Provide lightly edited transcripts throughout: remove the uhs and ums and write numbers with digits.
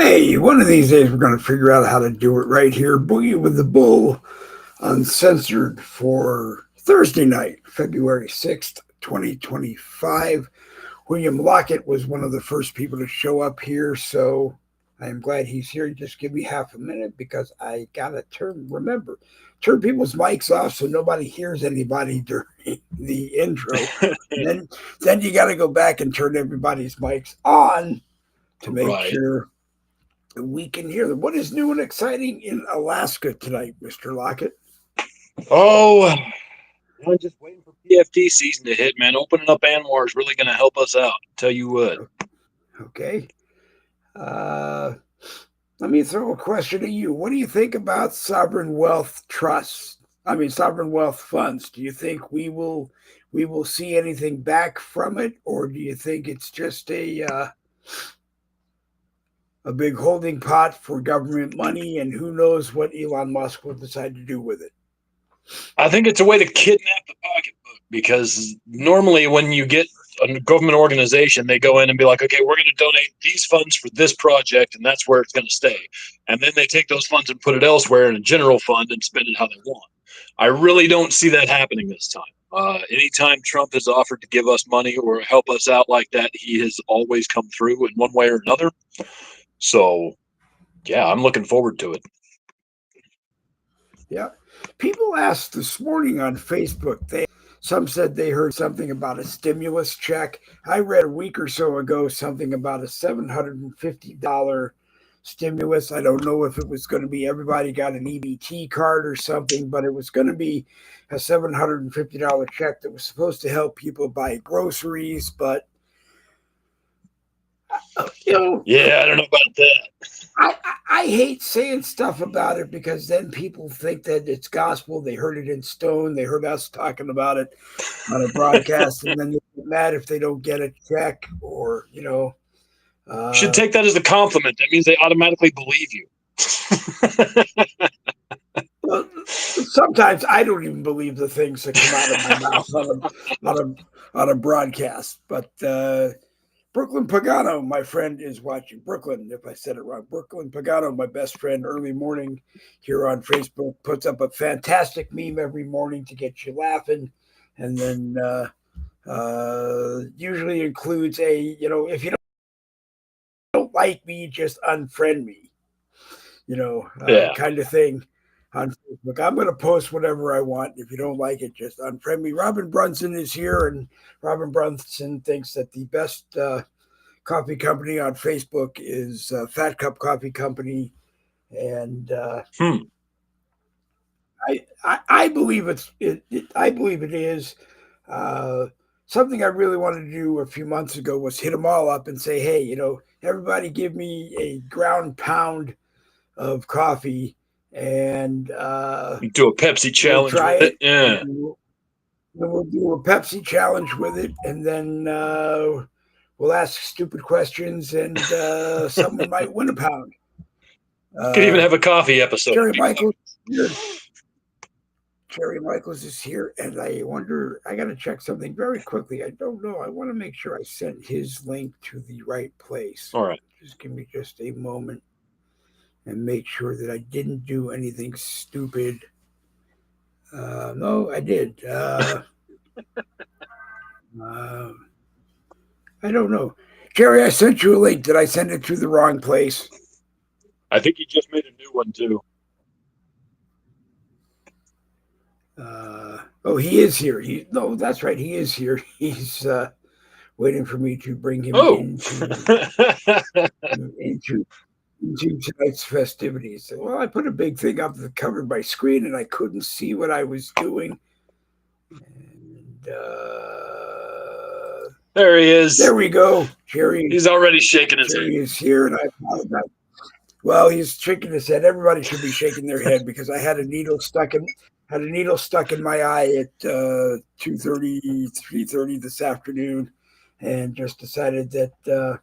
Hey, one of these days we're going to figure out how to do it right here. Boogie with the Bull, Uncensored for Thursday night, February 6th, 2025. William Lockett was one of the first people to show up here, so I am glad he's here. Just give me half a minute because I got to turn people's mics off so nobody hears anybody during the intro. then you got to go back and turn everybody's mics on to make sure we can hear them. What is new and exciting in Alaska tonight, Mr. Lockett? Oh, I'm just waiting for PFT season to hit, man. Opening up Anwar is really going to help us out. Tell you what. Okay. Let me throw a question to you. What do you think about sovereign wealth trusts? Sovereign wealth funds. Do you think we will see anything back from it, or do you think it's just a big holding pot for government money, and who knows what Elon Musk will decide to do with it? I think it's a way to kidnap the pocketbook, because normally when you get a government organization, they go in and be like, okay, we're going to donate these funds for this project, and that's where it's going to stay. And then they take those funds and put it elsewhere in a general fund and spend it how they want. I really don't see that happening this time. Anytime Trump has offered to give us money or help us out like that, he has always come through in one way or another. So, yeah, I'm looking forward to it. Yeah. People asked this morning on Facebook, some said they heard something about a stimulus check. I read a week or so ago something about a $750 stimulus. I don't know if it was going to be everybody got an EBT card or something, but it was going to be a $750 check that was supposed to help people buy groceries. But yeah, I don't know about that. I hate saying stuff about it because then people think that it's gospel. They heard it in Stone. They heard us talking about it on a broadcast, and then they get mad if they don't get a check, or you should take that as a compliment. That means they automatically believe you. Well, sometimes I don't even believe the things that come out of my mouth on a broadcast, but. Brooklyn Pagano, my friend, is watching. Brooklyn, if I said it wrong. Brooklyn Pagano, my best friend, early morning here on Facebook, puts up a fantastic meme every morning to get you laughing. And then usually includes if you don't like me, just unfriend me, kind of thing on Facebook. I'm going to post whatever I want. If you don't like it, just unfriend me. Robin Brunson is here, and Robin Brunson thinks that the best coffee company on Facebook is Fat Cup Coffee Company, and I believe I believe it is. Something I really wanted to do a few months ago was hit them all up and say, hey, everybody give me a ground pound of coffee, and do a Pepsi challenge with it. Yeah. We'll do a Pepsi challenge with it, and then we'll ask stupid questions, and someone might win a pound. Could even have a coffee episode. Jerry Michaels is here, and I wonder, I got to check something very quickly. I don't know. I want to make sure I sent his link to the right place. All right. Just give me just a moment and make sure that I didn't do anything stupid. No, I did. I don't know. Jerry, I sent you a link. Did I send it to the wrong place? I think you just made a new one, too. He is here. No, that's right. He is here. He's waiting for me to bring him into tonight's festivities. Well, I put a big thing up that covered my screen, and I couldn't see what I was doing. And there he is. There we go, Jerry. He's already shaking his head. Jerry is here, and I apologize. Well, he's shaking his head. Everybody should be shaking their head because I had a needle stuck in my eye at 2:30, 3:30 this afternoon, and just decided that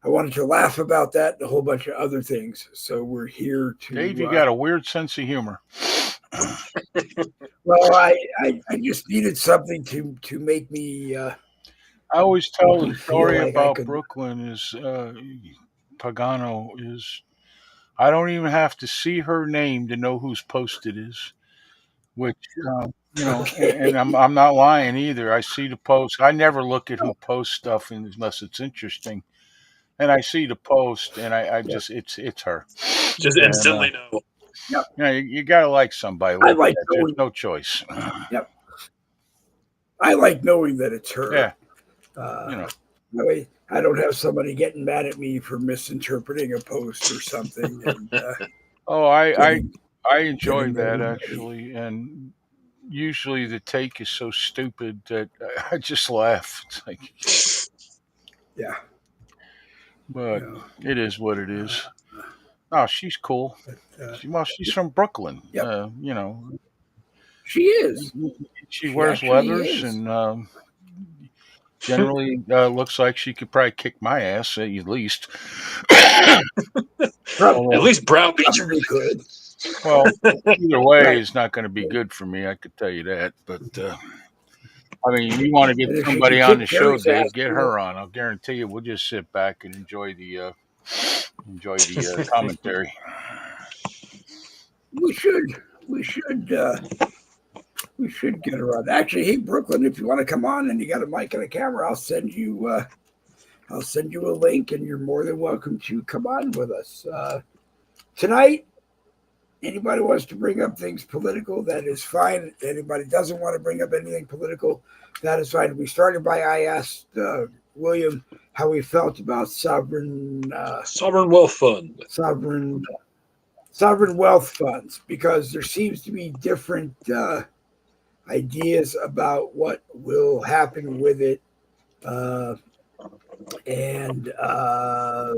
I wanted to laugh about that and a whole bunch of other things. So we're here to. Dave, you got a weird sense of humor. Well, I just needed something to make me. I always tell the story about Brooklyn is Pagano is. I don't even have to see her name to know whose post it is. Which and Okay. I'm not lying either. I see the post. I never look at who posts stuff unless it's interesting, and I see the post, and I Yeah. just it's her. Just And instantly know. Yep. you gotta like somebody I like like that. There's knowing. no choice. Yep. I like knowing that it's her. Yeah, you know. That way I don't have somebody getting mad at me for misinterpreting a post or something and Oh, getting I enjoy getting that everybody. actually, and usually the take is so stupid that I just laugh. It's like, Yeah. You but know. it is what it Uh, is. Oh, she's cool. uh, She's from Brooklyn. yep. She She is. she She wears actually leathers is. and generally looks like she could probably kick my ass at least. At Although, least browbeat you. Probably could. well, either way, Right. it's not going to be good for me. I could tell you that. But I mean, you want to get And if she somebody could on the kick show, Gary's ass, Dave? Get her on. I'll guarantee you, we'll just sit back and enjoy the commentary. we should. We should. We should get her on. Actually, hey Brooklyn, if you want to come on and you got a mic and a camera, I'll send you. I'll send you a link, and you're more than welcome to come on with us tonight. Anybody wants to bring up things political, that is fine. Anybody doesn't want to bring up anything political, that is fine. We started by I asked William how he felt about sovereign wealth fund. sovereign wealth funds, because there seems to be different ideas about what will happen with it, and I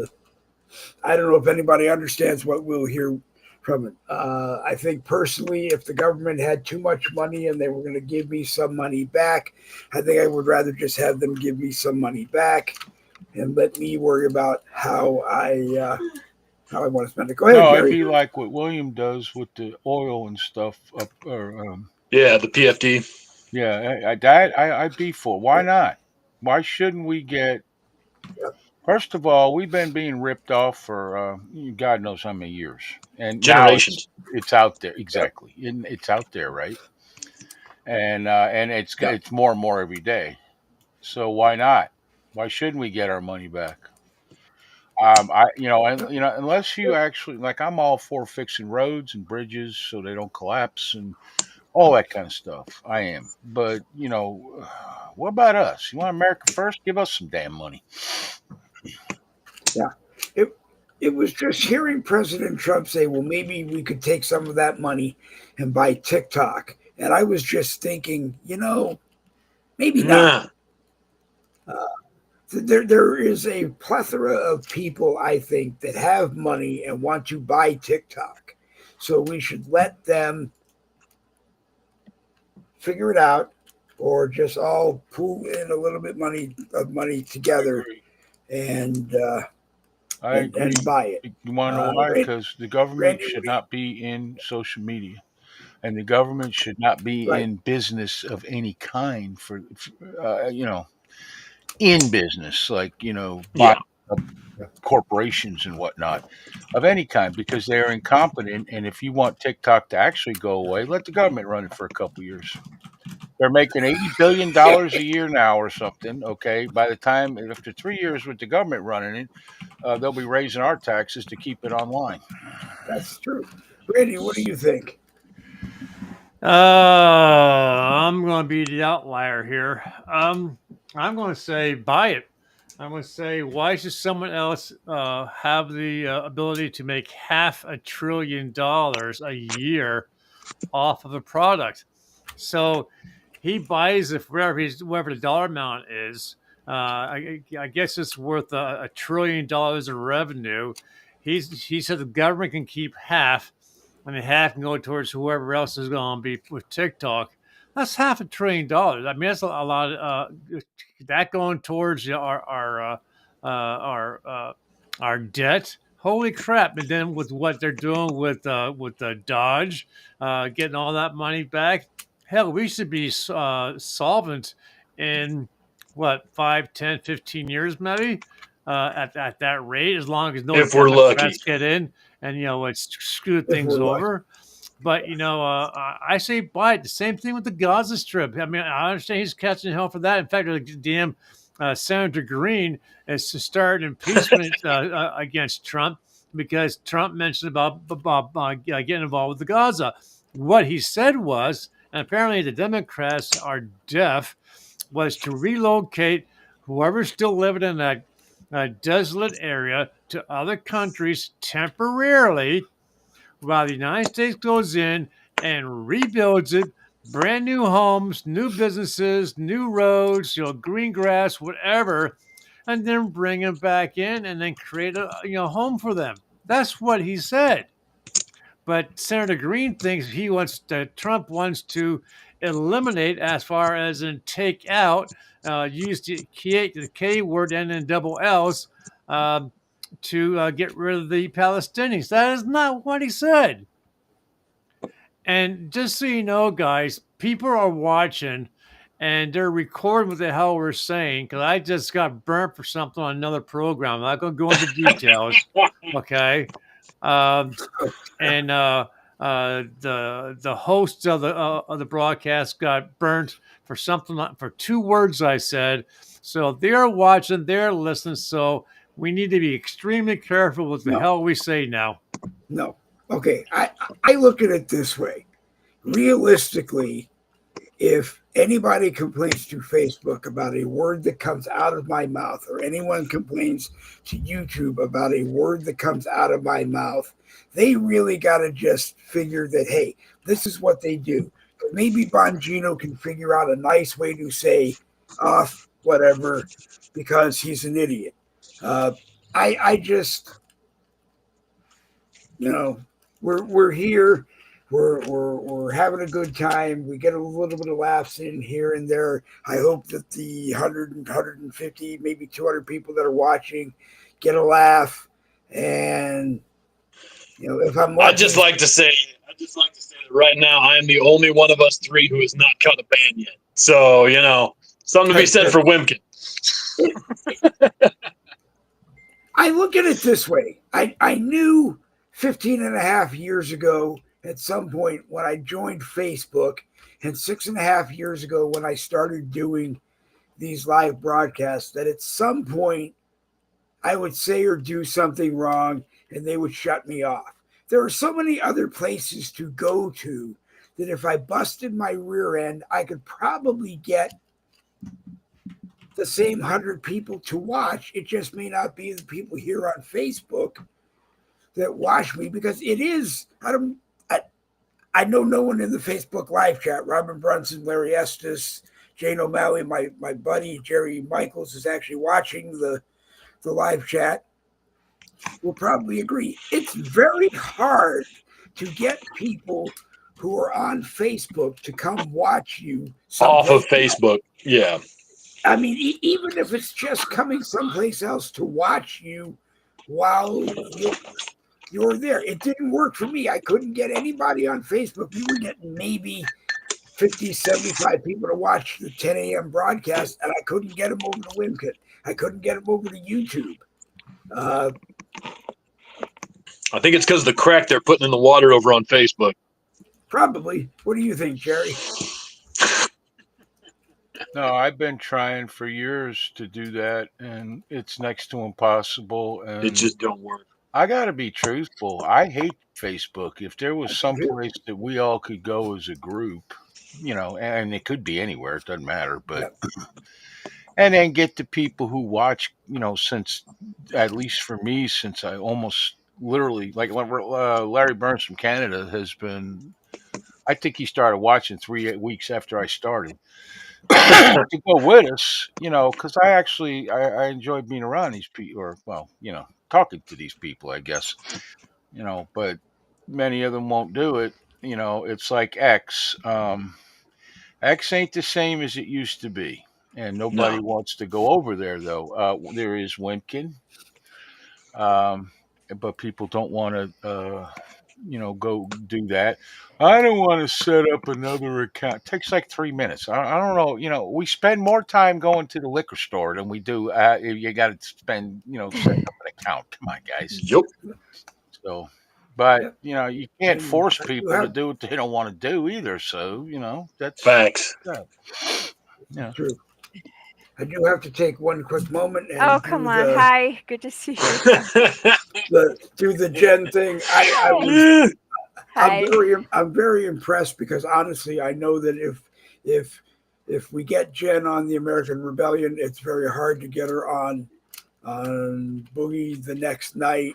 don't know if anybody understands what we'll hear from it. I think personally, if the government had too much money and they were going to give me some money back, I think I would rather just have them give me some money back and let me worry about how I want to spend it. Go ahead, No, it'd Gary. be like what William does with the oil and stuff up, or Yeah, the PFD. yeah, I'd be for. Why Yeah, not? Why shouldn't we get? yeah, First of all, we've been being ripped off for God knows how many years, and now Generations. it's out there yeah. exactly. It's out there, right? And Yeah. it's more and more every day. So why not? Why shouldn't we get our money back? Unless you actually like, I'm all for fixing roads and bridges so they don't collapse and all that kind of stuff. I am, but what about us? You want America first? Give us some damn money. Yeah. It it was just hearing President Trump say, well, maybe we could take some of that money and buy TikTok. And I was just thinking, maybe not. Nah. There is a plethora of people, I think, that have money and want to buy TikTok. So we should let them figure it out, or just all pool in a little bit of money I together agree. and I agree. buy it. You want to know why? Randy, Because the government Randy, what should do you, not be in social media, and the government should not be right? in business of any kind in business, like, buying Yeah. up corporations and whatnot of any kind, because they're incompetent. And if you want TikTok to actually go away, let the government run it for a couple years. They're making $80 billion a year now or something. Okay. By the time, after 3 years with the government running it, they'll be raising our taxes to keep it online. That's true. Randy, what do you think? I'm going to be the outlier here. I'm going to say buy it. I'm going to say, why should someone else have the ability to make $500 billion a year off of a product? So he buys it for whatever the dollar amount is. I guess it's worth $1 trillion of revenue. He said the government can keep half, and the half can go towards whoever else is going to be with TikTok. That's $500 billion. I mean, that's a lot. That going towards our debt. Holy crap! And then with what they're doing with the Dodge, getting all that money back. Hell, we should be solvent in what, 5, 10, 15 years maybe. at that rate, as long as no If we're lucky. Democrats get in and it's screwed If things we're lucky. over. But I say buy it. The same thing with the Gaza Strip. I mean, I understand he's catching hell for that. In fact, damn Senator Green is to start impeachment against Trump because Trump mentioned about getting involved with the Gaza. What he said was, and apparently the Democrats are deaf, was to relocate whoever's still living in that desolate area to other countries temporarily while the United States goes in and rebuilds it, brand new homes, new businesses, new roads, green grass, whatever, and then bring them back in and then create a home for them. That's what he said. But Senator Green thinks Trump wants to eliminate, as far as in take out, use the K word and then double L's to get rid of the Palestinians. That is not what he said. And just so you know, guys, people are watching and they're recording what the hell we're saying because I just got burnt for something on another program. I'm not going to go into details. Okay. Um, and the host of the broadcast got burnt for something for 2 words I said. So they're watching, they're listening. So we need to be extremely careful with the hell we say now. No. Okay. I look at it this way. Realistically, if anybody complains to Facebook about a word that comes out of my mouth, or anyone complains to YouTube about a word that comes out of my mouth, they really got to just figure that, hey, this is what they do. Maybe Bongino can figure out a nice way to say off whatever because he's an idiot. I just, we're here. We're having a good time. We get a little bit of laughs in here and there. I hope that the 150, maybe 200 people that are watching get a laugh. And if I'm lucky, I'd just like to say that right now I am the only one of us three who has not cut a ban yet. So something to be said for Wimpkin. I look at it this way. I knew 15 and a half years ago at some point when I joined Facebook, and 6.5 years ago when I started doing these live broadcasts, that at some point I would say or do something wrong and they would shut me off. There are so many other places to go to that if I busted my rear end, I could probably get the same 100 people to watch. It just may not be the people here on Facebook that watch me, because it is, I know no one in the Facebook live chat. Robin Brunson, Larry Estes, Jane O'Malley, my buddy Jerry Michaels is actually watching the live chat, will probably agree. It's very hard to get people who are on Facebook to come watch you off of Facebook. Yeah. I mean, even if it's just coming someplace else to watch you while you're there. It didn't work for me. I couldn't get anybody on Facebook. We were getting maybe 50, 75 people to watch the 10 a.m. broadcast, and I couldn't get them over to Wimkit. I couldn't get them over to YouTube. I think it's because of the crack they're putting in the water over on Facebook. Probably. What do you think, Jerry? No, I've been trying for years to do that, and it's next to impossible. And It just don't work. I got to be truthful. I hate Facebook. If there was some place that we all could go as a group, and it could be anywhere, it doesn't matter, but and then get the people who watch, since, at least for me, since I almost literally, like Larry Burns from Canada has been, I think he started watching 3 weeks after I started. To go with us, because I enjoy being around these people, or talking to these people, I guess, but many of them won't do it. It's like X. X ain't the same as it used to be, and nobody wants to go over there though. There is Wimpkin, but people don't want to go do that. I don't want to set up another account. It takes like 3 minutes. I don't know. We spend more time going to the liquor store than we do. You got to spend, setting up an account. Come on, guys. Yep. So, but Yep. you can't And force you people to have do what they don't want to do either. So, that's Facts. yeah. true. I do have to take one quick moment and Oh, come on. Hi. Good to see you. do the Jen thing. Hi. I'm very impressed because honestly, I know that if we get Jen on the American Rebellion, it's very hard to get her on Boogie the next night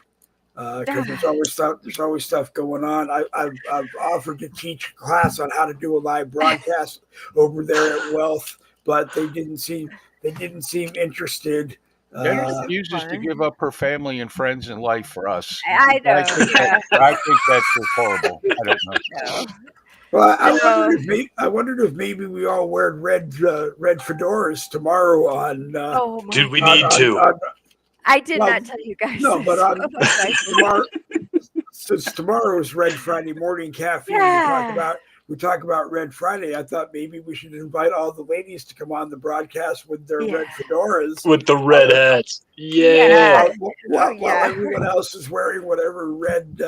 because there's always stuff going on. I've offered to teach a class on how to do a live broadcast over there at Wealth, but they didn't seem interested. Jen You're so refuses to fun. give up her family and friends and life for us. I know. Yeah. I think that's just horrible. I don't know. No. Well, No. I wondered if maybe we all wear red fedoras tomorrow on. Oh my. Dude, we on- need on- to. on- I did well, not tell you guys. no, but this. on What was I thinking? tomorrow, since tomorrow is Red Friday morning caffeine, Yeah. we talk about Red Friday. I thought maybe we should invite all the ladies to come on the broadcast with their red fedoras. With the red hats. Yeah. Yeah. While yeah. everyone else is wearing whatever red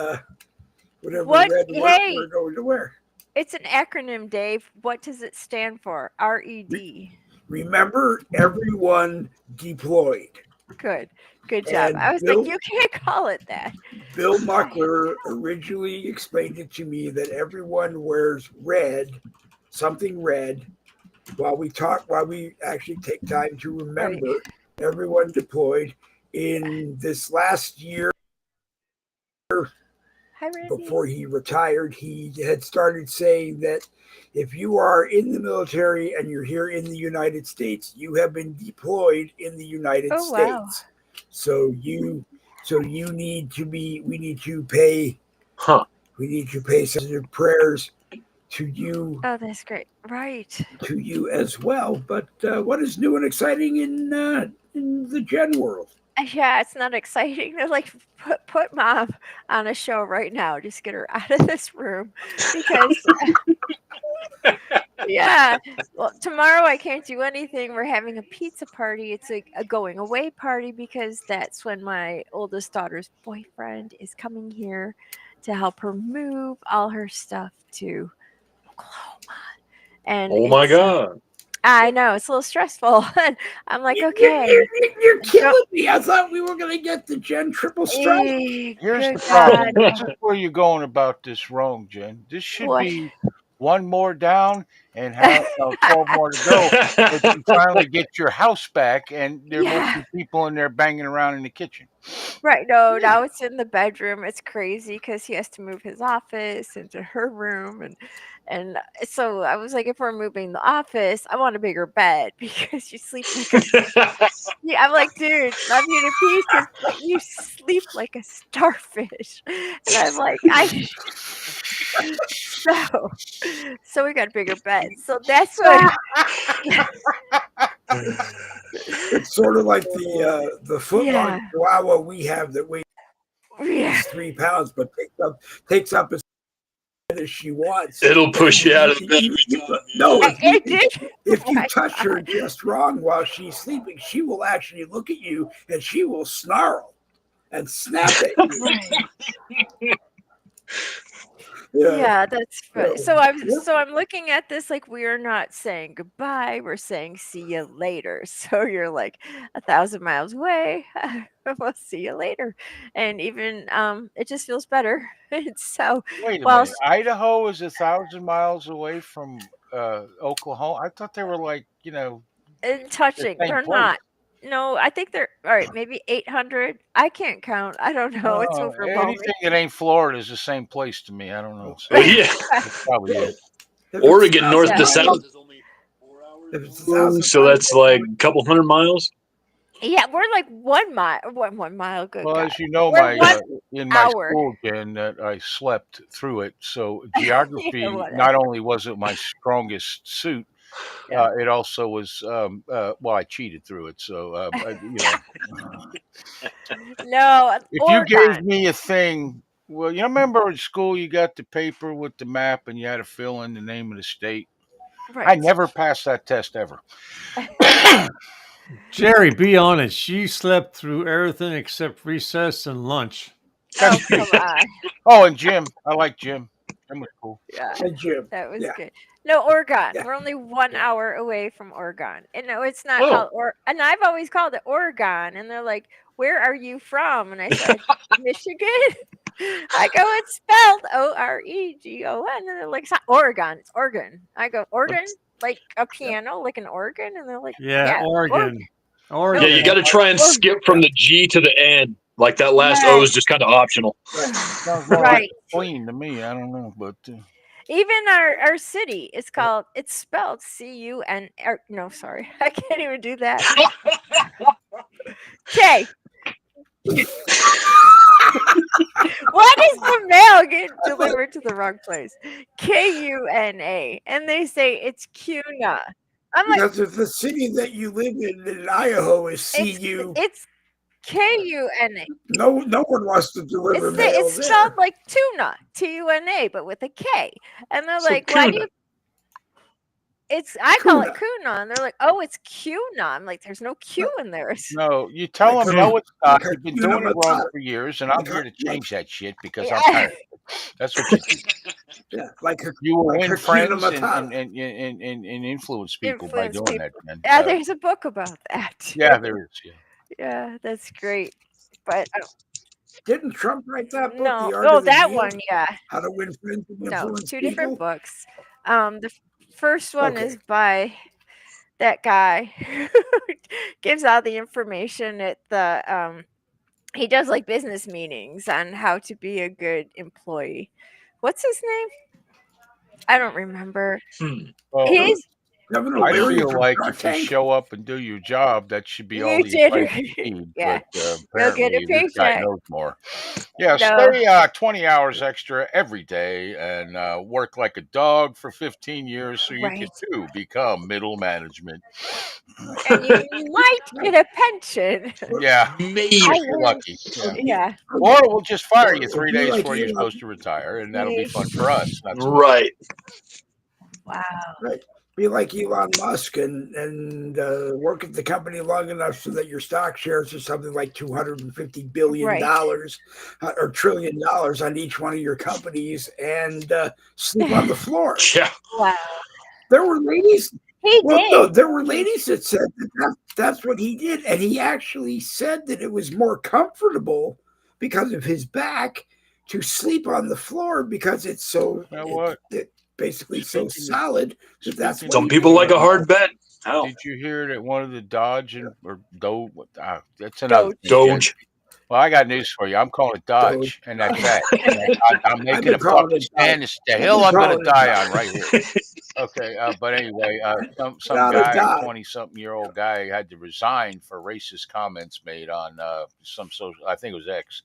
What? red Hey. we're going to wear. It's an acronym, Dave. What does it stand for? RED. Remember, everyone deployed. Good. Good job. And I was like, you can't call it that. Bill Muckler originally explained it to me that everyone wears red, something red, while we actually take time to remember everyone deployed. In this last year, Hi, Randy. before he retired, he had started saying that if you are in the military and you're here in the United States, you have been deployed in the United States. Wow. So we need to pay sensitive prayers to you. Oh, that's great. Right. To you as well. But what is new and exciting in the Gen world? Yeah, it's not exciting. They're like, put mom on a show right now. Just get her out of this room because, yeah. Well, tomorrow I can't do anything. We're having a pizza party. It's a going away party because that's when my oldest daughter's boyfriend is coming here to help her move all her stuff to Oklahoma. And Oh my God. I know it's a little stressful. And I'm like, okay. You're killing me. I thought we were going to get the Gen triple strike. Here's Good the problem. God. This is where you're going about this wrong, Jen. This should What? be one more down and have 12 more to go. But you finally get your house back, and there must be people in there banging around in the kitchen. Right. No, now it's in the bedroom. It's crazy because he has to move his office into her room. And so I was like, if we're moving the office, I want a bigger bed because you sleep like yeah, I'm like, dude, love you to pieces, but you sleep like a starfish. And I'm like, so we got a bigger bed. So that's what It's sort of like the foot-long chihuahua we have that weighs 3 pounds, but takes up as much as she wants. It'll push you out of bed every time. No, if you touch her just wrong while she's sleeping, she will actually look at you and she will snarl and snap at you. Yeah, that's funny. So I'm looking at this like we are not saying goodbye. We're saying see you later. So you're like 1,000 miles away. We'll see you later. And even it just feels better. So wait a minute. Idaho is 1,000 miles away from Oklahoma. I thought they were like touching. They're not. No, I think they're all right. Maybe 800. I can't count. I don't know. It's overwhelming. Anything that ain't Florida is the same place to me. I don't know. So Yeah. that's probably it. Oregon, north to south, is only 4 hours. So that's like a couple 100 miles. Yeah, we're like 1 mile. 1 mile. Good. Well, God. as you know, in my school, Jen, that I slept through it. So geography not only wasn't my strongest suit. It also was I cheated through it. So no. If you gave me a thing Well, you remember in school you got the paper with the map and you had to fill in the name of the state. I Right. never passed that test ever. Jerry, be honest. She slept through everything except recess and lunch. Oh, That's come on. oh, and Jim. I like Jim. Jim was cool. Yeah, Hey, Jim. that was Yeah, good. No, Oregon. yeah, We're only 1 hour away from Oregon. And no, it's not Oh, called and I've always called it Oregon. And they're like, "Where are you from?" And I said, "Michigan." I go, "It's spelled Oregon." And they're like, "It's not Oregon, it's Oregon." I go, "Oregon? Like a yeah, piano, like an organ?" And they're like, Yeah, "Yeah, Oregon." Oregon. No, yeah, you got Oregon. to try and Oregon. skip yeah. from the G to the N. Like that last O Right. is just kind of optional. Right, Sounds more like Right. clean to me. I don't know, but Even our city is called, it's spelled CUN, or no, sorry, I can't even do that. K. Why does the mail get delivered to the wrong place? KUNA, and they say it's CUNA. I'm like, because if the city that you live in Idaho is CU, it's KUNA. no one wants to deliver mail It's spelled there. like tuna, TUNA, but with a K. And they're So like, why do Kuna. you? I call it Kuna. Kuna, and they're like, oh, it's Cuna. I'm like, there's no Q Like, in there. no, you tell like, them Hmm. no, it's not. like You've been Hakuna doing it wrong Matata. for years, and I'm here to Like, change that shit because I'm Yeah. tired. That's what you do. yeah, like, You will like win Hakuna friends Matata. and influence people by Influence doing that, people. man. Yeah, there's a book about that. Yeah, there is. Yeah. Yeah, that's great. But Didn't Trump write that book, no, The Art oh, of the that Deal? one, yeah. How to Win Friends and No, Influence two different People? books. The first one Okay. is by that guy who gives all the information at the he does like business meetings on how to be a good employee. What's his name? I don't remember. Hmm. Well, He's Governor I Larry feel from like Shark if you Tank? show up and do your job, that should be all you the did advice you need. yeah. But You'll get a apparently, this guy paycheck. knows more. Yeah, No. stay 20 hours extra every day and work like a dog for 15 years so you can Right. too become middle management. And you might get a pension. Yeah, Maybe. I if you're learned lucky. Or Yeah. be, yeah. Or we'll just fire you or 3 be days like before you're Elon, supposed to retire, and that'll be fun for us, not so much. Right. Wow. right? Be like Elon Musk and work at the company long enough so that your stock shares are something like $250 billion Right. or $1 trillion on each one of your companies and sleep on the floor. Yeah. Wow. There were ladies. He Well, no, did. there were ladies that said that's what he did, and he actually said that it was more comfortable because of his back to sleep on the floor because it's so You know what? it basically so Speaking solid that that's speaking what Some he people did. like a hard bet. Hell, Did you hear that one of the Dodge or Doge? That's another Doge. thing. Jen. Doge. Well, I got news for you. I'm calling it Doge. Dodge, and that's that. I'm I've making been a calling fucking it stand. Doge. It's the I've hill been I'm going to calling it die on Doge. right here. Okay, but anyway, some Not a guy, Dodge. 20-something-year-old guy, had to resign for racist comments made on some social. I think it was X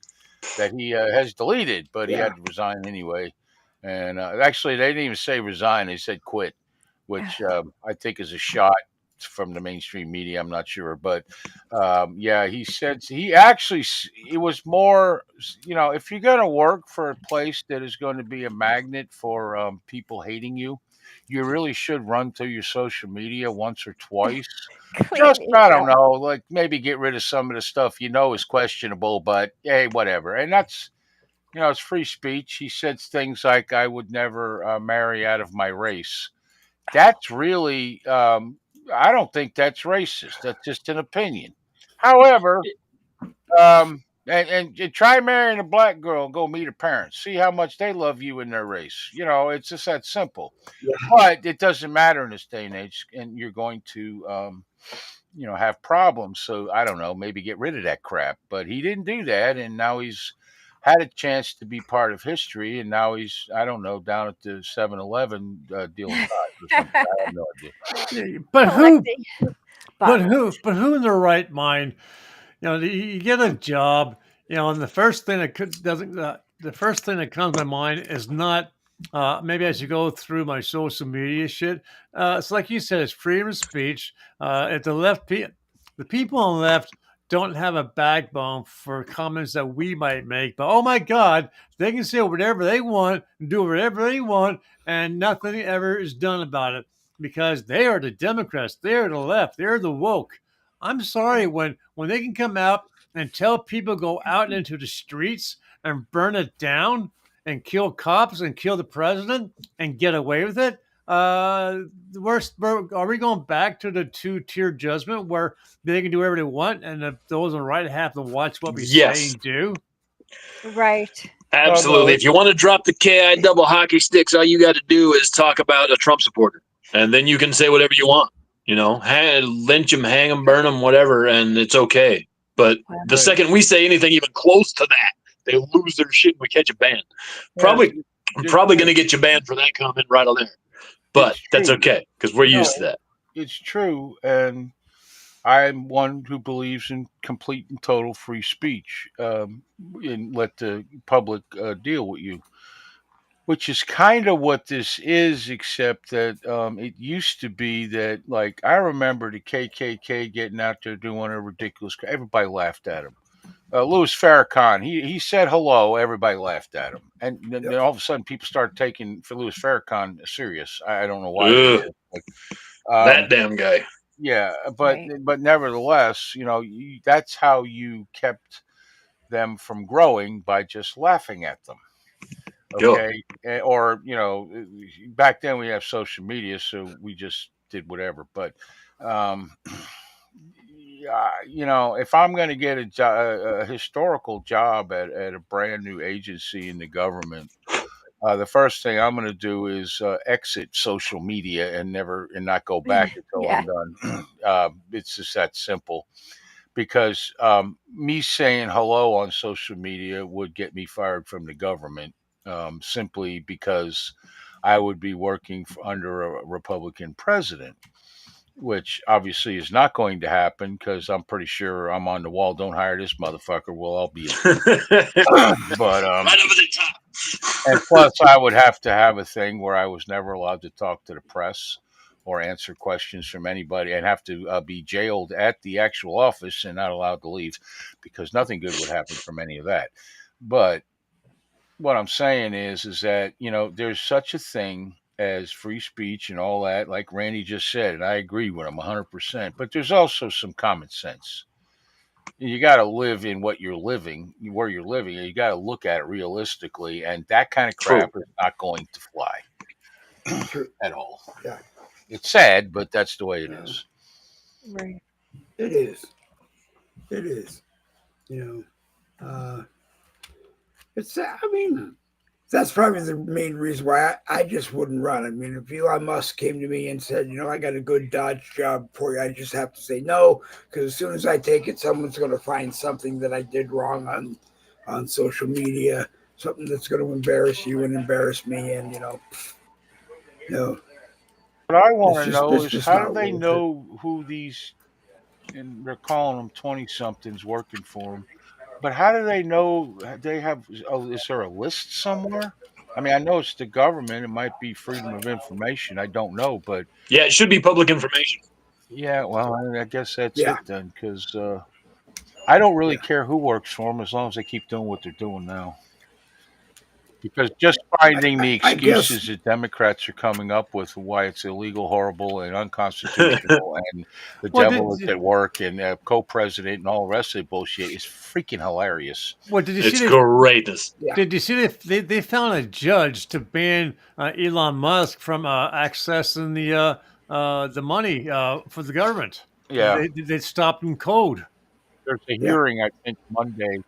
that he has deleted, but he Yeah. had to resign anyway. And actually, they didn't even say resign; they said quit, which I think is a shot from the mainstream media. I'm not sure, but yeah, he said it was more. If you're going to work for a place that is going to be a magnet for people hating you, you really should run through your social media once or twice. Clean Just it I don't up. know, like maybe get rid of some of the stuff is questionable, but hey, whatever. And that's it's free speech. He said things like, "I would never marry out of my race." That's really, I don't think that's racist. That's just an opinion. However, and try marrying a black girl and go meet her parents. See how much they love you in their race. It's just that simple. Yeah. But it doesn't matter in this day and age, and you're going to, have problems. So I don't know, maybe get rid of that crap. But he didn't do that, and now he's had a chance to be part of history, and now he's I don't know down at the 7-Eleven dealing cards or something. I have no idea. Yeah, But who? Collecting But bottles. who? But who in their right mind? You get a job. And the first thing that doesn't. The first thing that comes to my mind is not. Maybe I should go through my social media shit. It's like you said, it's freedom of speech. At the left, the people on the left don't have a backbone for comments that we might make. But oh my God, they can say whatever they want, do whatever they want, and nothing ever is done about it because they are the Democrats, they are the left, they're the woke. I'm sorry when they can come out and tell people go out into the streets and burn it down and kill cops and kill the president and get away with it. Are we going back to the two-tier judgment where they can do whatever they want and those on the right have to watch what we say Yes. and do? Right. Absolutely. no. If you want to drop the KI double hockey sticks, all you got to do is talk about a Trump supporter, and then you can say whatever you want. Lynch them, hang them, burn them, whatever, and it's okay. But the second we say anything even close to that, they lose their shit and we catch a ban. I'm probably going to get you banned for that comment right on there. But that's okay because we're used to that. It's true, and I'm one who believes in complete and total free speech, and let the public deal with you, which is kind of what this is, except that it used to be that, like, I remember the KKK getting out there doing a ridiculous. Everybody laughed at him. Louis Farrakhan, he said hello. Everybody laughed at him, and then all of a sudden, people started taking for Louis Farrakhan serious. I don't know why. That damn guy. Yeah, but nevertheless, that's how you kept them from growing, by just laughing at them. Okay, or back then we have social media, so we just did whatever. But if I'm going to get a historical job at a brand new agency in the government, the first thing I'm going to do is exit social media and not go back until I'm done. It's just that simple. Because me saying hello on social media would get me fired from the government, simply because I would be working under a Republican president, which obviously is not going to happen because I'm pretty sure I'm on the wall. Don't hire this motherfucker. We'll all be. But right over the top. And plus, I would have to have a thing where I was never allowed to talk to the press or answer questions from anybody, and have to be jailed at the actual office and not allowed to leave, because nothing good would happen from any of that. But what I'm saying is that, there's such a thing as free speech and all that, like Randy just said, and I agree with him 100%. But there's also some common sense. You got to live in where you're living. You got to look at it realistically, and that kind of crap is not going to fly at all. Yeah. It's sad, but that's the way it is. Right. It is. It's. I mean, that's probably the main reason why I just wouldn't run. I mean, if Elon Musk came to me and said, I got a good Dodge job for you, I just have to say no, because as soon as I take it, someone's going to find something that I did wrong on social media, something that's going to embarrass you and embarrass me, and What I want to know is, just how not do they worth know who these, and they're calling them 20-somethings working for them, but how do they know they have, is there a list somewhere? I mean, I know it's the government. It might be freedom of information. I don't know, but Yeah, it should be public information. yeah, well, I guess that's Yeah. it then, because I don't really care who works for them as long as they keep doing what they're doing now. Because just finding the I guess- excuses that Democrats are coming up with why it's illegal, horrible, and unconstitutional, and the devil is at work, and co-president, and all the rest of the bullshit is freaking hilarious. What did you It's see? greatness. Yeah. Did you see they found a judge to ban Elon Musk from accessing the money for the government? Yeah, They stopped him cold. there's a hearing, I think, Monday.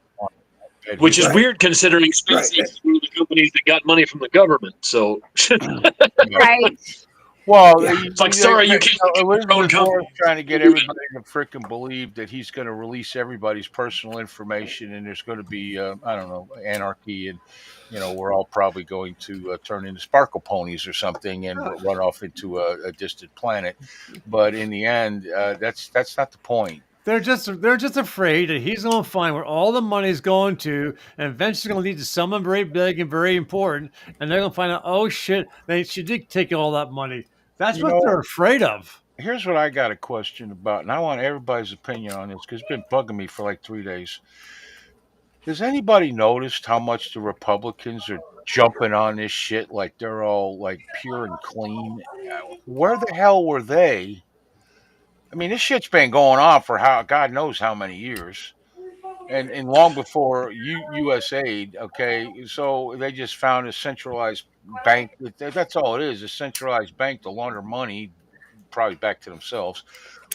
Which is Right. weird considering SpaceX is one of the companies that got money from the government. So Right. Well, it's like, sorry, you can't keep your own Elizabeth company. Warren's trying to get everybody to frickin' believe that he's going to release everybody's personal information, and there's going to be, I don't know, anarchy, and we're all probably going to turn into sparkle ponies or something and run off into a distant planet. But in the end, that's not the point. They're just afraid that he's going to find where all the money's going to, and eventually going to lead to someone very big and very important, and they're going to find out, oh shit, she did take all that money. That's what they're afraid of. Here's what I got a question about, and I want everybody's opinion on this because it's been bugging me for like 3 days. Has anybody noticed how much the Republicans are jumping on this shit like they're all like pure and clean? Where the hell were they? I mean, this shit's been going on for how God knows how many years, and long before USAID. Okay, so they just found a centralized bank. That's all it is, a centralized bank to launder money, probably back to themselves.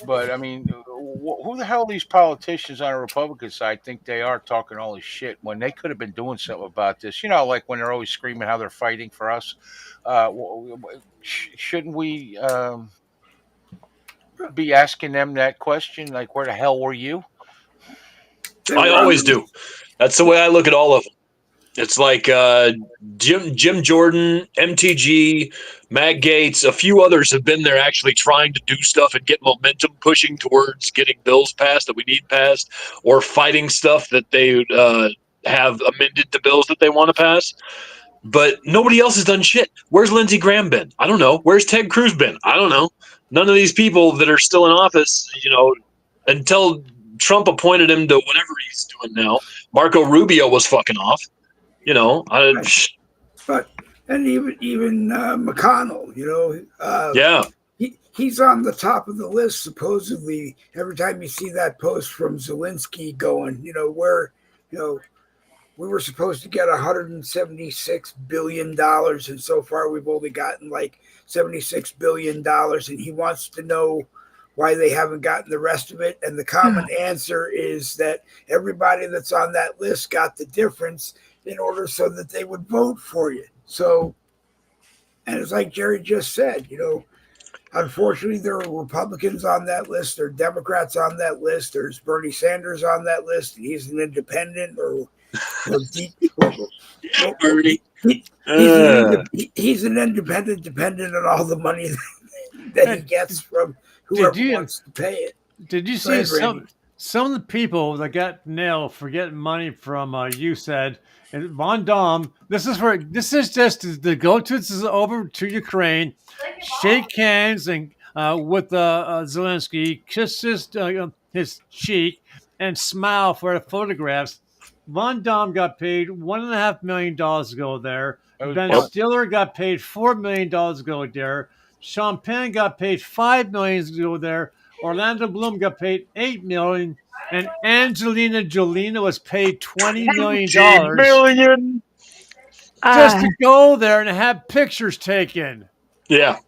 But I mean, who the hell these politicians on the Republican side think they are talking all this shit when they could have been doing something about this? You know, like when they're always screaming how they're fighting for us. Shouldn't we be asking them that question? Like, where the hell were you? I always do. That's the way I look at all of them. It's like Jim Jordan, MTG, Matt Gaetz, a few others have been there actually trying to do stuff and get momentum pushing towards getting bills passed that we need passed, or fighting stuff that they have amended to bills that they want to pass. But nobody else has done shit. Where's Lindsey Graham been? I don't know. Where's Ted Cruz been? I don't know. None of these people that are still in office, until Trump appointed him to whatever he's doing now. Marco Rubio was fucking off. But and even McConnell, yeah. He's on the top of the list supposedly. Every time you see that post from Zelensky going, we were supposed to get $176 billion, and so far we've only gotten like $76 billion, and he wants to know why they haven't gotten the rest of it. And the common answer is that everybody that's on that list got the difference in order so that they would vote for you. So, and it's like Jerry just said, unfortunately, there are Republicans on that list. There are Democrats on that list. There's Bernie Sanders on that list. And he's an independent Bernie. He's an independent, dependent on all the money that he gets from whoever wants to pay it. Did you see some of the people that got nailed for getting money from USAID and Von Dom? This is just to go over to Ukraine, shake hands and with Zelensky, kiss his cheek, and smile for the photographs. Von Dom got paid $1.5 million to go there. Ben Stiller got paid $4 million to go there. Sean Penn got paid $5 million to go there. Orlando Bloom got paid $8 million, and Angelina Jolie was paid $20 million just to go there and have pictures taken. Yeah.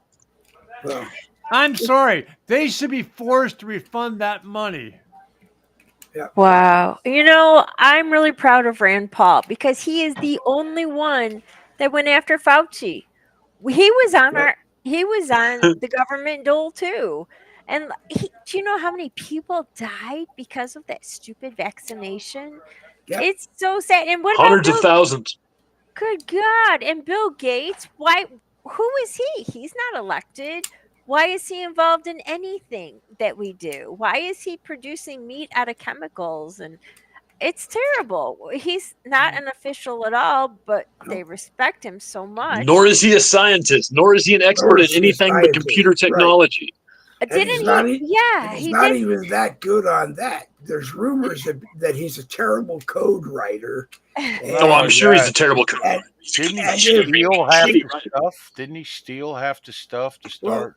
I'm sorry. They should be forced to refund that money. Yeah. Wow. I'm really proud of Rand Paul because he is the only one that went after Fauci. He was on the government dole too. And do you know how many people died because of that stupid vaccination? Yep. It's so sad. And what hundreds of thousands? Good God. And Bill Gates, who is he? He's not elected. Why is he involved in anything that we do? Why is he producing meat out of chemicals? And it's terrible. He's not an official at all, but they respect him so much. Nor is he a scientist, nor is he an expert in anything but computer technology. Right. He's not even that good on that. There's rumors that he's a terrible code writer. I'm sure he's a terrible code writer. Didn't he steal half the stuff? Didn't he steal half the stuff to start?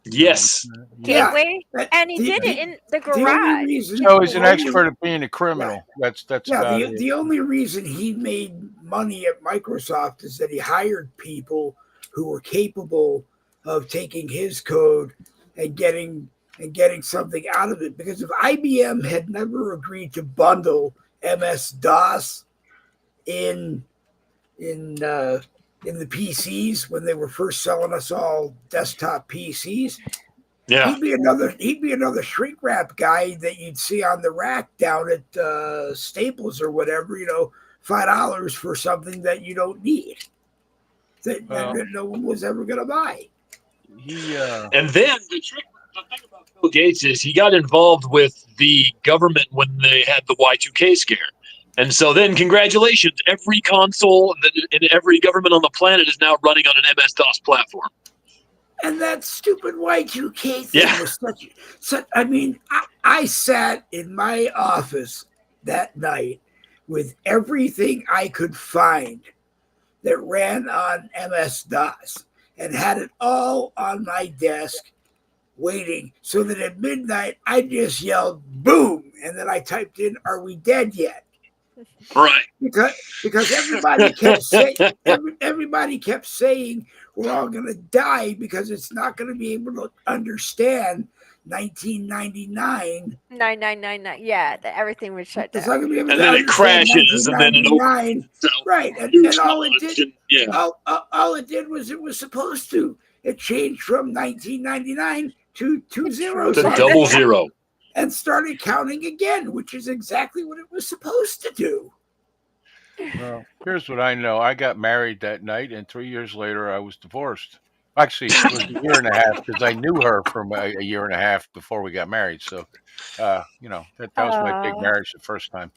Yes. And he did it in the garage. So he's an expert at being a criminal. That's the only reason he made money at Microsoft is that he hired people who were capable of taking his code and getting something out of it. Because if IBM had never agreed to bundle MS-DOS in the PCs when they were first selling us all desktop PCs, he'd be another shrink wrap guy that you'd see on the rack down at Staples or whatever. $5 for something that you don't need that no one was ever going to buy. And then the thing about Bill Gates is he got involved with the government when they had the Y2K scare. And so then, congratulations, every console in every government on the planet is now running on an MS-DOS platform. And that stupid Y2K thing Yeah. was such. I mean, I sat in my office that night with everything I could find that ran on MS DOS and had it all on my desk waiting, so that at midnight I just yelled boom, and then I typed in, "Are we dead yet?" Right. Because everybody kept saying we're all going to die because it's not going to be able to understand 1999. 9999. Yeah, everything was shut It's not down. going to be able And to then it understand crashes, and then it opens 1999. itself. Right, and all it did, all it did was it was supposed to. It changed from 1999 to 2 zeros To on double there zero. and started counting again, which is exactly what it was supposed to do. Well, here's what I know. I got married that night, and 3 years later, I was divorced. Actually, it was a year and a half because I knew her from a year and a half before we got married. So, that was my big marriage the first time.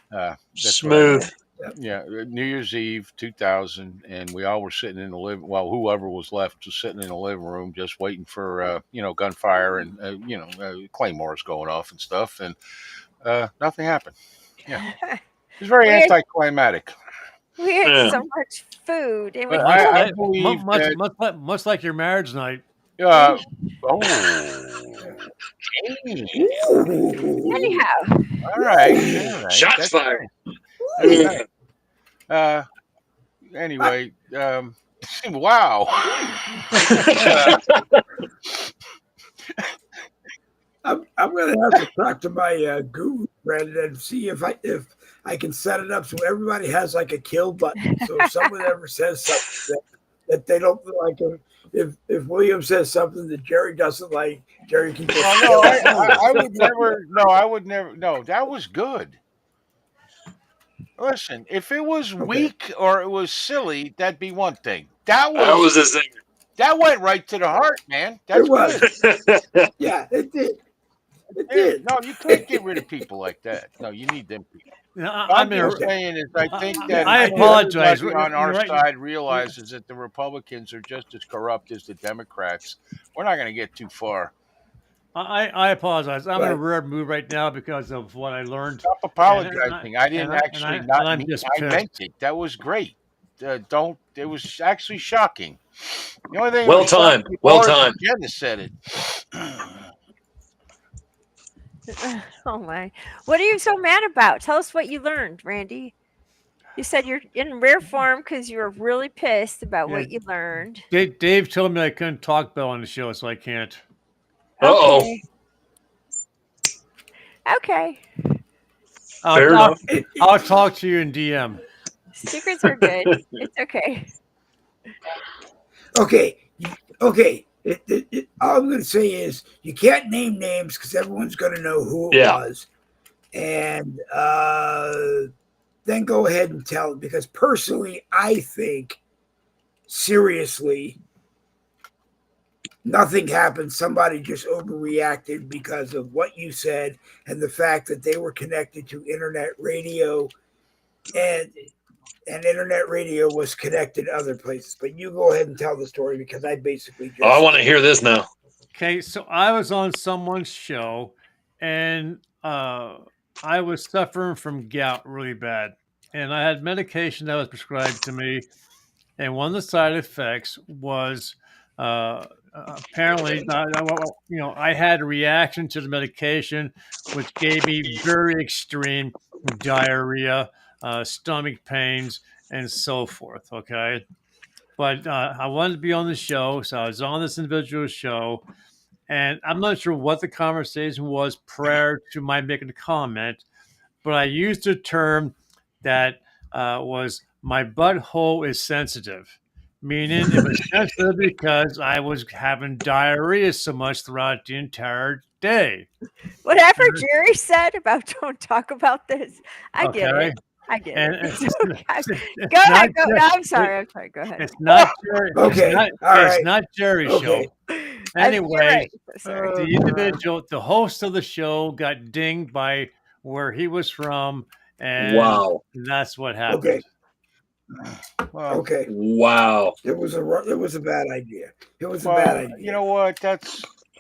That's Smooth. what I know. Yeah, New Year's Eve, 2000, and we all were sitting in the living. Well, whoever was left was sitting in the living room, just waiting for gunfire and claymores going off and stuff, and nothing happened. Yeah, it was very anticlimactic. We had Yeah. so much food, and we But killed I it. believe that. Much like your marriage night. Oh, Anyhow, all right. Shots That's fired. nice. That's nice. Anyway, wow. I'm going to have to talk to my guru friend and see if I can set it up so everybody has like a kill button. So if someone ever says something that they don't like, if William says something that Jerry doesn't like, Jerry can just. No, I would never. No, I would never. No, that was good. Listen, if it was weak or it was silly, that'd be one thing. That was the thing. That went right to the heart, man. That's It was. good. Yeah, it did. It did. No, you can't get rid of people like that. No, you need them people. No, I'm just saying is I think that I apologize. everybody on our You're right. side realizes that the Republicans are just as corrupt as the Democrats. We're not going to get too far. I apologize. I'm in a rare mood right now because of what I learned. Stop apologizing. I didn't actually not I'm mean. just I meant it. That was great. Don't. It was actually shocking. The only thing. Well timed. Well timed. Jenna said it. oh my! What are you so mad about? Tell us what you learned, Randy. You said you're in rare form because you were really pissed about what you learned. Dave told me I couldn't talk about on the show, so I can't. Okay. Okay. Fair enough. I'll talk to you in DM. Secrets are good. It's okay. Okay. All I'm going to say is you can't name names because everyone's going to know who it was. And then go ahead and tell it, because personally, I think, seriously, nothing happened. Somebody just overreacted because of what you said and the fact that they were connected to internet radio, and internet radio was connected to other places. But you go ahead and tell the story, because I basically just... I want to hear this now. Okay, so I was on someone's show, and I was suffering from gout really bad. And I had medication that was prescribed to me. And one of the side effects was apparently, I had a reaction to the medication, which gave me very extreme diarrhea, stomach pains, and so forth. Okay. But I wanted to be on the show. So I was on this individual show. And I'm not sure what the conversation was prior to my making a comment, but I used a term that was my butthole is sensitive, meaning it was sensitive because I was having diarrhea so much throughout the entire day. Whatever Jerry said about don't talk about this, I get it. I get it. Go ahead. No, I'm sorry. Go ahead. It's not Jerry. Okay. It's not Jerry's show. Anyway, the individual, the host of the show, got dinged by where he was from, and that's what happened. Well, Okay, Wow. it was a bad idea. It was a well, bad idea. you know what?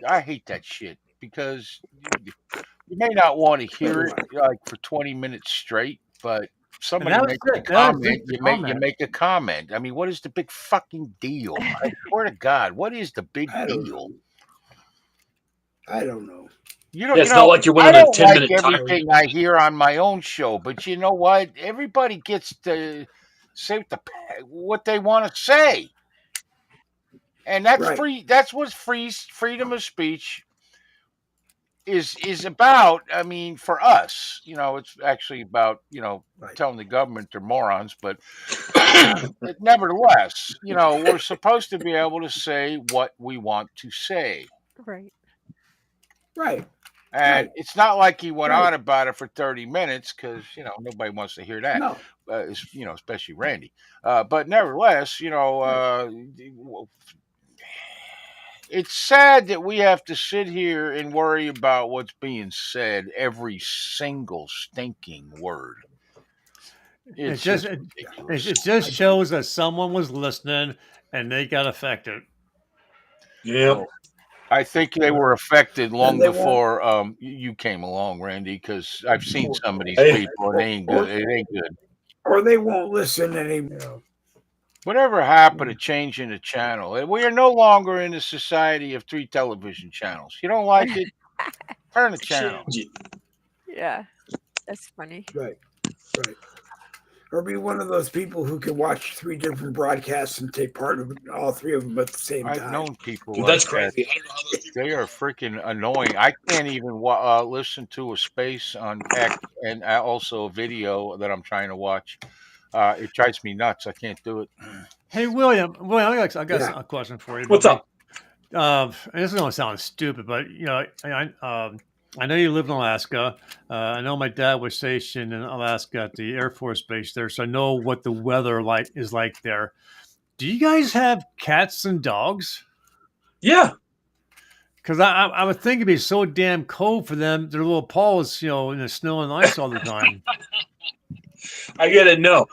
I hate that shit because you may not want to So hear do it I. like for 20 minutes straight, but And somebody that was makes a it. That was just comment, the you comment. make a comment. I mean, what is the big fucking deal? I swear to God, what is the big I don't deal? know. I don't know. You Yeah, don't, you it's not know, like you're I winning a don't like 10-minute title. everything I hear on my own show, but you know what? Everybody gets to say what they want to say, and that's Right, free. That's what freedom of speech is about. I mean, for us, it's actually about right. telling the government they're morons, but nevertheless, we're supposed to be able to say what we want to say. Right. Right, And right, it's not like he went right. on about it for 30 minutes because, nobody wants to hear that, No, especially Randy. But nevertheless, right. it's sad that we have to sit here and worry about what's being said, every single stinking word. It It's just just it, ridiculous. it just I do. shows that someone was listening and they got affected. Yeah. Well, I think they were affected And long they won't, before you came along, Randy, because I've seen some of these Hey, people and they ain't good. It ain't good. or they won't listen anymore. Whatever happened to changing the channel? We are no longer in a society of 3 television channels. You don't like it? Turn the channel. change it. Yeah, that's funny. Right, right. Or be one of those people who can watch 3 different broadcasts and take part of all 3 of them at the same I've time. known people Dude, like that's that. crazy. I don't know how those people They do are it. freaking annoying. I can't even listen to a space on X and also a video that I'm trying to watch. It drives me nuts. I can't do it. Hey, William, I got Yeah, a question for you, What's buddy. up? And this is gonna sound stupid, but I know you live in Alaska. I know my dad was stationed in Alaska at the Air Force Base there, so I know what the weather is like there. Do you guys have cats and dogs? Yeah, Because I would think it'd be so damn cold for them, their little paws, in the snow and ice all the time. I get it. No,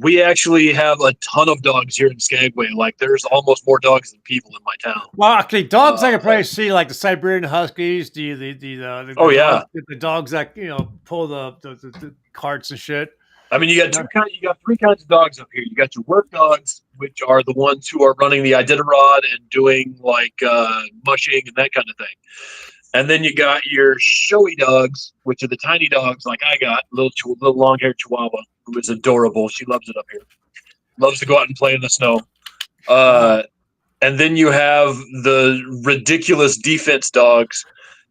we actually have a ton of dogs here in Skagway. Like, there's almost more dogs than people in my town. Well, actually, dogs I Uh, could probably see, like the Siberian Huskies, the oh dogs, yeah. the dogs that pull the carts and shit. I mean, you got Yeah. two kind. You got three kinds of dogs up here. You got your work dogs, which are the ones who are running the Iditarod and doing like mushing and that kind of thing. And then you got your showy dogs, which are the tiny dogs like I got, little long-haired Chihuahua, who is adorable. She loves it up here. Loves to go out and play in the snow. Uh, and then you have the ridiculous defense dogs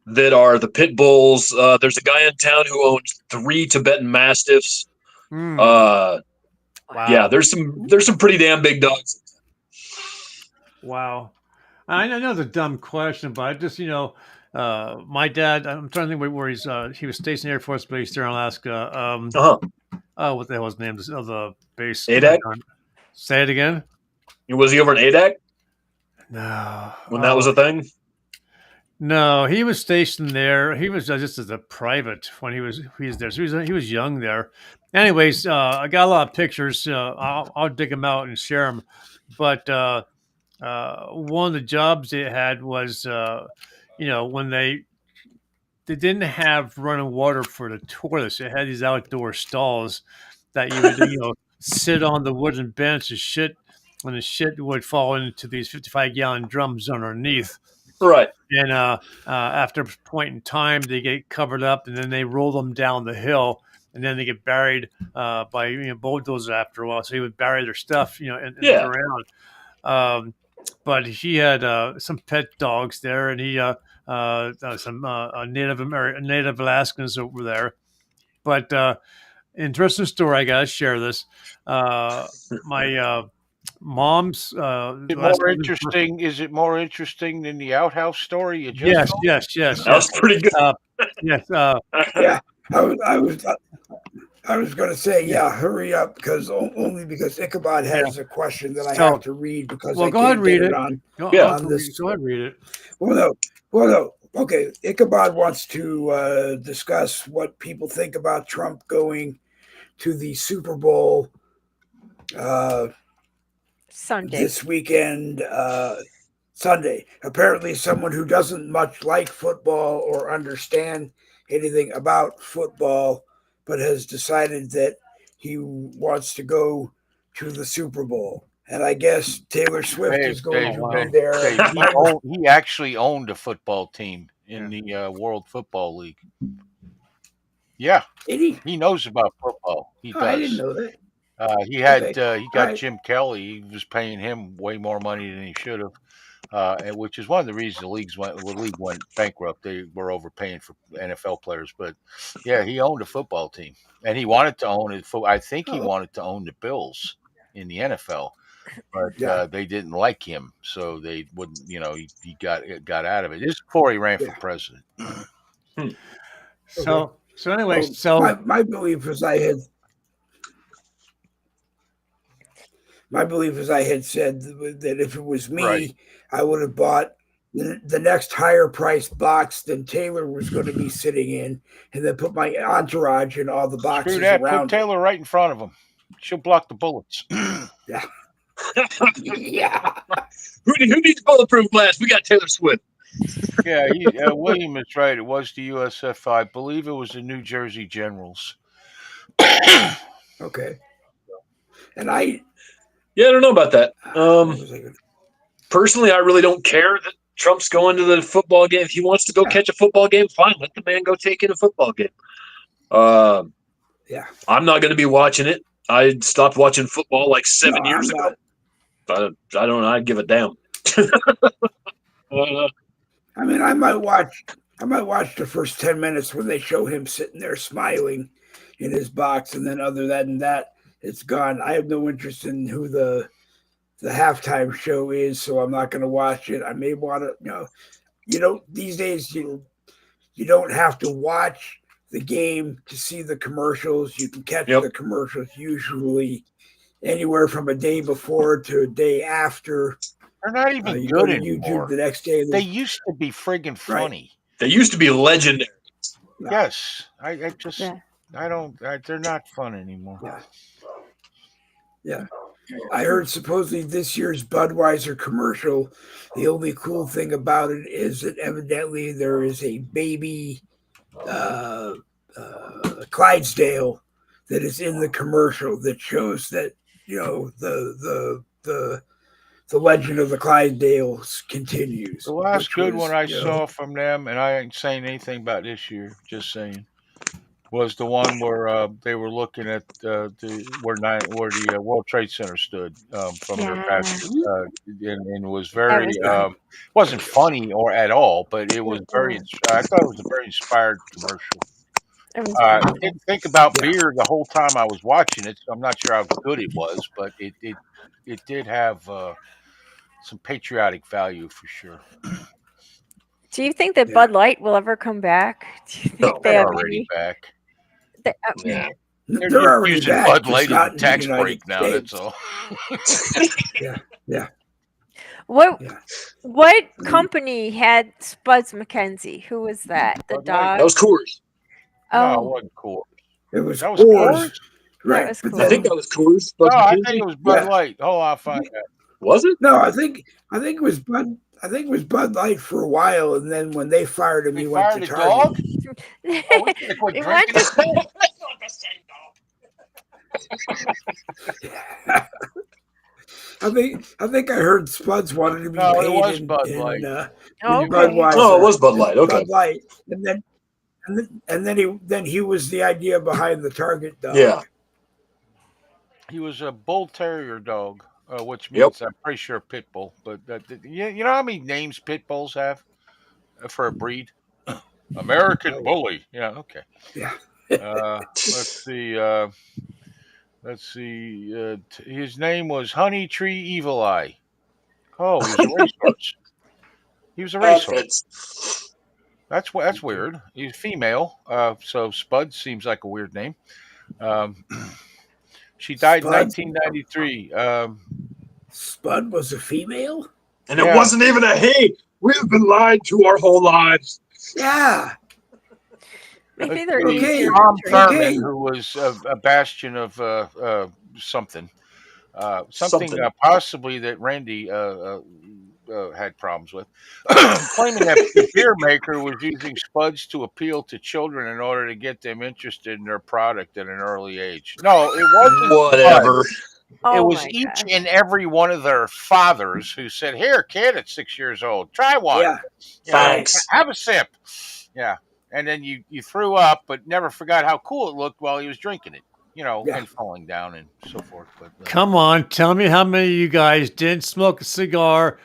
that are the pit bulls. There's a guy in town who owns 3 Tibetan Mastiffs. Mm, Uh, yeah, wow. there's some pretty damn big dogs. Wow. I know it's a dumb question, but I just, my dad, I'm trying to think where he was stationed Air Force Base there in Alaska. Uh huh. Oh, what the hell was the name of the base? ADAC? Say it again. Was he over in ADAC No. when that was Oh, a thing? no, he was stationed there. He was just as a private when he was there. So he was young there. Anyways, I got a lot of pictures. I'll dig them out and share them. But one of the jobs they had was, when they didn't have running water for the toilets. They had these outdoor stalls that you would, sit on the wooden bench and shit, and the shit would fall into these 55-gallon drums underneath. Right. And after a point in time, they get covered up, and then they roll them down the hill, and then they get buried by bulldozers after a while. So he would bury their stuff, in the Yeah. ground. But he had some pet dogs there, and he some Native Alaskans over there. But interesting story. I gotta share this. My mom's Is it last. more interesting? Is it more interesting than the outhouse story you just Yes, told? yes, yes, That was yes. pretty good. Yes. yeah. I was going to say, yeah, hurry up only because Ichabod Yeah. has a question that I So, have to read because well, I go ahead can't and read get it it. on Yeah. this. Go ahead and read it. Well, no. Okay, Ichabod wants to discuss what people think about Trump going to the Super Bowl uh, Sunday. this weekend, Sunday. Apparently, someone who doesn't much like football or understand anything about football, but has decided that he wants to go to the Super Bowl. And I guess Taylor Swift is going to be there. He actually owned a football team in the World Football League. Yeah, Did he knows about football. He does. I didn't know that. He got Jim Kelly. He was paying him way more money than he should have, which is one of the reasons the league went bankrupt. They were overpaying for NFL players. But yeah, he owned a football team, and he wanted to own it. I think he wanted to own the Bills in the NFL, but they didn't like him, so they wouldn't. He got out of it. This is before he ran for president. So anyway, my belief is I had said that if it was me, I would have bought the next higher priced box than Taylor was going to be sitting in, and then put my entourage in all the boxes around. Put Taylor right in front of him. She'll block the bullets. Yeah. Who needs bulletproof glass? We got Taylor Swift. Yeah, William is right. It was the USF. I believe it was the New Jersey Generals. Okay. And I don't know about that. Personally, I really don't care that Trump's going to the football game. If he wants to go catch a football game, fine. Let the man go take in a football game. I'm not going to be watching it. I stopped watching football like 7 years ago. I don't know. I'd give a damn. I mean, I might watch the first 10 minutes when they show him sitting there smiling in his box, and then other than that, it's gone. I have no interest in who the halftime show is, so I'm not going to watch it. I may want to, these days you don't have to watch the game to see the commercials. You can catch the commercials usually anywhere from a day before to a day after. They're not even you good go to anymore. YouTube the next day. They used to be friggin' funny. They used to be legendary. Yes, they're not fun anymore. Yeah. I heard supposedly this year's Budweiser commercial, the only cool thing about it is that evidently there is a baby Clydesdale that is in the commercial that shows that, the legend of the Clydesdales continues. The last good one I saw from them, and I ain't saying anything about this year, just saying, was the one where they were looking at where the World Trade Center stood from their past, and it was very wasn't funny or at all, but it was very. I thought it was a very inspired commercial. I didn't think about beer the whole time I was watching it, so I'm not sure how good it was, but it did have some patriotic value for sure. Do you think that Bud Light will ever come back? Do you think they're already back? They're already using back. Bud Light as a tax break now. That's all. Yeah. What company had Spuds McKenzie? Who was that? The dog? That was Coors. No, it wasn't Coors. That was Coors. Right. That was I think that was Coors. No, I think it was Bud Light. Oh, I'll find that. Was it? No, I think it was Bud. I think it was Bud Light for a while, and then when they fired him, he went to Target. I think I heard Spuds wanted to be paid it was in Bud Light. Budweiser. Oh, it was Bud Light. Okay. Bud Light, and then he was the idea behind the Target dog. Yeah. He was a bull terrier dog, which means I'm pretty sure pit bull. But you know how many names pit bulls have for a breed? American Bully. Yeah. Okay. Yeah. Let's see. His name was Honey Tree Evil Eye. Oh, he was a racehorse. He was a racehorse. That's weird. He's female. So Spud seems like a weird name. She died in 1993. Spud was a female? And it wasn't even a he. We've been lied to our whole lives. Yeah. Maybe they're Tom Thurman, who was a bastion of something. Something Something. possibly that Randy had problems with, claiming that the beer maker was using spuds to appeal to children in order to get them interested in their product at an early age. No, it wasn't spuds. Whatever. It Oh was my each gosh. and every one of their fathers who said, "Here, kid, at 6 years old, try one. Yeah. Thanks. Have a sip." Yeah, and then you threw up, but never forgot how cool it looked while he was drinking it. Yeah. And falling down and so forth. But Come on, tell me how many of you guys didn't smoke a cigar,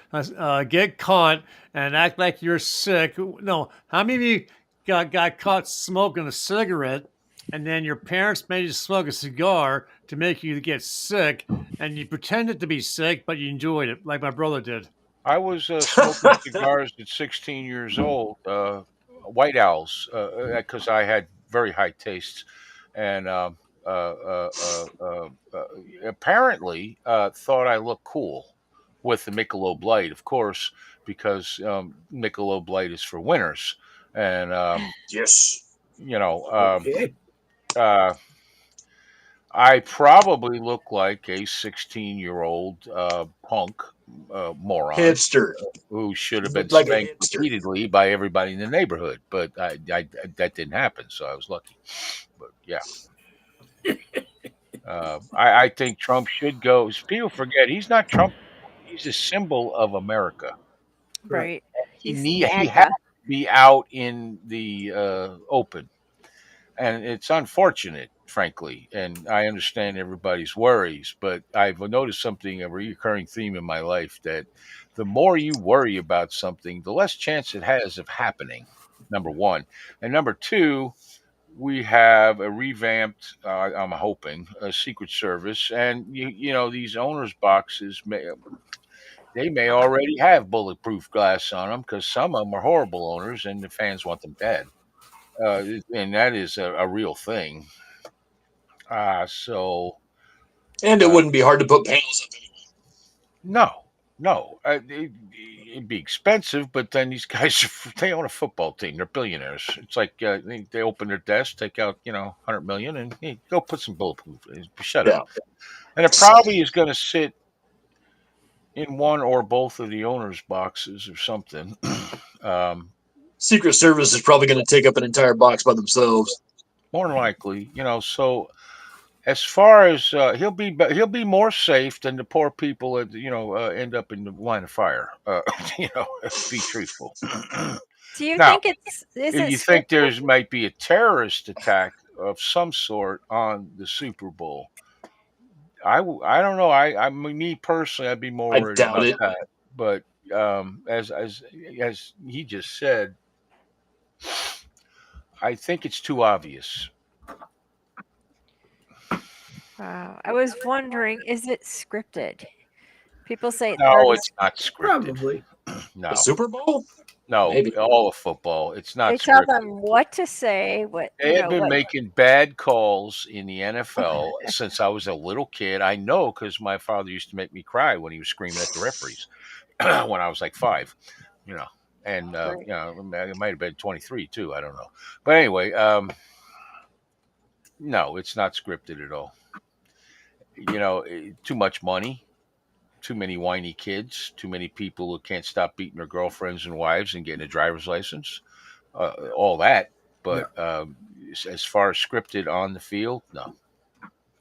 get caught, and act like you're sick. No, how many of you got caught smoking a cigarette, and then your parents made you smoke a cigar to make you get sick, and you pretended to be sick, but you enjoyed it, like my brother did. I was smoking cigars at 16 years old, White Owls, because I had very high tastes, and apparently thought I looked cool with the Michelob Light, of course, because Michelob Light is for winners, and Yes. you know, Okay. uh, I probably look like a 16-year-old punk moron Hipster. who should have You been look like a spanked hipster. repeatedly by everybody in the neighborhood. But that didn't happen, so I was lucky. But yeah, I think Trump should go. People forget he's not Trump. He's a symbol of America. Right. Right. He He's need he has MAGA. to be out in the open, and it's unfortunate, frankly. And I understand everybody's worries, but I've noticed something, a recurring theme in my life, that the more you worry about something, the less chance it has of happening. Number one, and number two, we have a revamped. I'm hoping a Secret Service, and these owners' boxes may already have bulletproof glass on them because some of them are horrible owners, and the fans want them dead. And that is a real thing. So And it uh, wouldn't be hard to put panels up anyway. no, it'd be expensive, but then these guys they own a football team. They're billionaires. It's like they open their desk, take out 100 million, and hey, go put some bulletproof. Shut Yeah. up. And it probably is going to sit in one or both of the owners' boxes or something. um, Secret Service is probably going to take up an entire box by themselves. More than likely, so as far as he'll be more safe than the poor people that end up in the line of fire. Be truthful. Do you Now, think is if it you think scripted? there's might be a terrorist attack of some sort on the Super Bowl, I don't know. Me personally, I'd be more I worried doubt about it. that. But as he just said, I think it's too obvious. Wow. I was wondering, is it scripted? People say No, 30. it's not scripted. Probably. The No, Super Bowl? no, Maybe. all of football. It's not They tell scripted. them what to say, what They have been what. making bad calls in the NFL since I was a little kid. I know because my father used to make me cry when he was screaming at the referees when I was like 5, you know. And Right. it might have been 23 too. I don't know. But anyway, no, it's not scripted at all. Too much money, too many whiny kids, too many people who can't stop beating their girlfriends and wives and getting a driver's license, all that. Yeah. But as far as scripted on the field, no.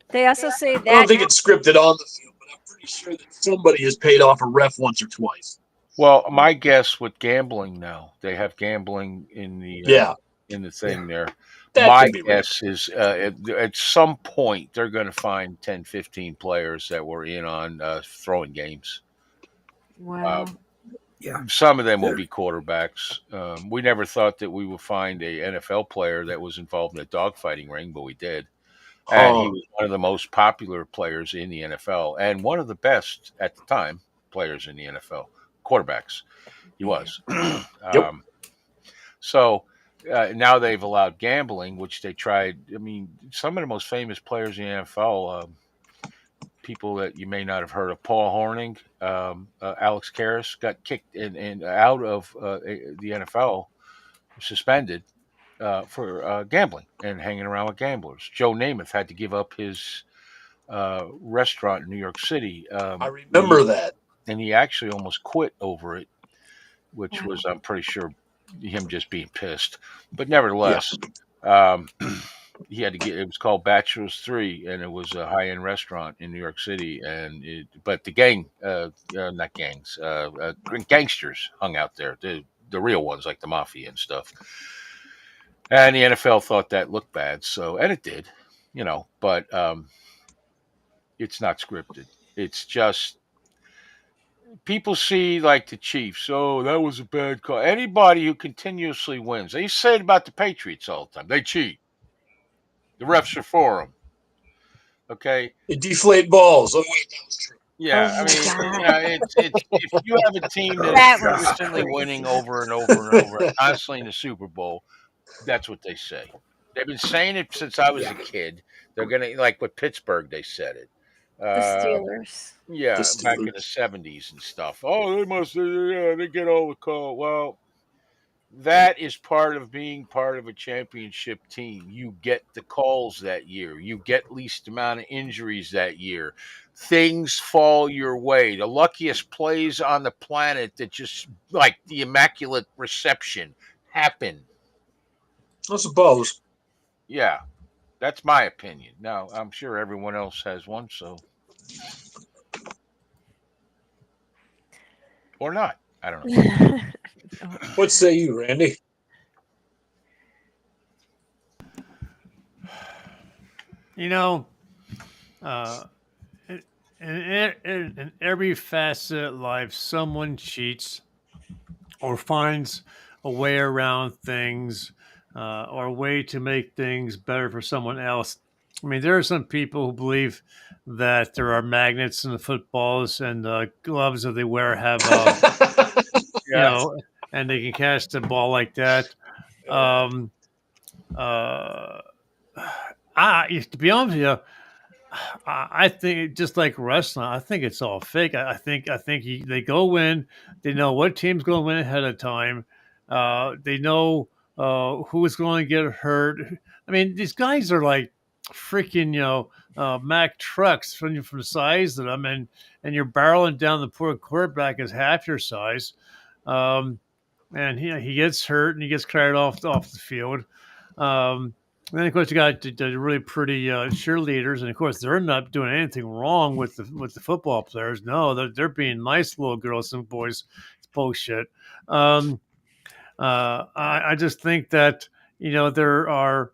They also say I don't that think it's scripted on the field, but I'm pretty sure that somebody has paid off a ref once or twice. Well, my guess with gambling now, they have gambling Yeah, in the thing there. that My can be real. guess is at some point they're going to find 10, 15 players that were in on throwing games. wow. Yeah. Some of them will There. be quarterbacks. We never thought that we would find a NFL player that was involved in a dogfighting ring, but we did. And he Huh. was one of the most popular players in the NFL and one of the best at the time players in the NFL, quarterbacks. He Yeah. was. Yep. So now they've allowed gambling, which they tried. I mean, some of the most famous players in the NFL, people that you may not have heard of, Paul Hornung, Alex Karras, got kicked and out of the NFL, suspended for gambling and hanging around with gamblers. Joe Namath had to give up his restaurant in New York City. I remember that. And he actually almost quit over it, which Wow. was, I'm pretty sure, him just being pissed. But Yeah. nevertheless, um, he had to get. It was called Bachelor's Three, and it was a high-end restaurant in New York City. But the not gangs, gangsters hung out there. The real ones, like the mafia and stuff. And the NFL thought that looked bad, and it did, But it's not scripted. It's just people see like the Chiefs. Oh, that was a bad call. Anybody who continuously wins, they say it about the Patriots all the time. They cheat. The refs are for them. Okay. They deflate balls. Oh wait, that was true. Yeah, Oh I my mean, god. it's if you have a team that is That was consistently winning crazy. over and over and over, constantly in the Super Bowl, that's what they say. They've been saying it since I was a kid. They're gonna like with Pittsburgh. They said it. The Uh, Steelers. The yeah, back in the Steelers. '70s and stuff. Oh, they must. Yeah, they get all the call. Well, that is part of being part of a championship team. You get the calls that year. You get least amount of injuries that year. Things fall your way. The luckiest plays on the planet that just like the immaculate reception happen. I suppose. Yeah, that's my opinion. Now, I'm sure everyone else has one, so or not. I don't know. What say you, Randy? You know, uh, in every facet of life, someone cheats or finds a way around things or a way to make things better for someone else. I mean, there are some people who believe that there are magnets in the footballs and the gloves that they wear have, Yeah, and they can catch the ball like that. Um, uh, to be honest with you, I think just like wrestling, I think it's all fake. I think they go in, they know what team's going to win ahead of time. They know who is going to get hurt. I mean, these guys are like freaking, Mack trucks from the size of them, and you're barreling down the poor quarterback is half your size, um, and he gets hurt and he gets carried off the field. And then of course you got the really pretty cheerleaders, and of course they're not doing anything wrong with the football players. No, they're being nice little girls and boys. It's bullshit. Um, I just think that there are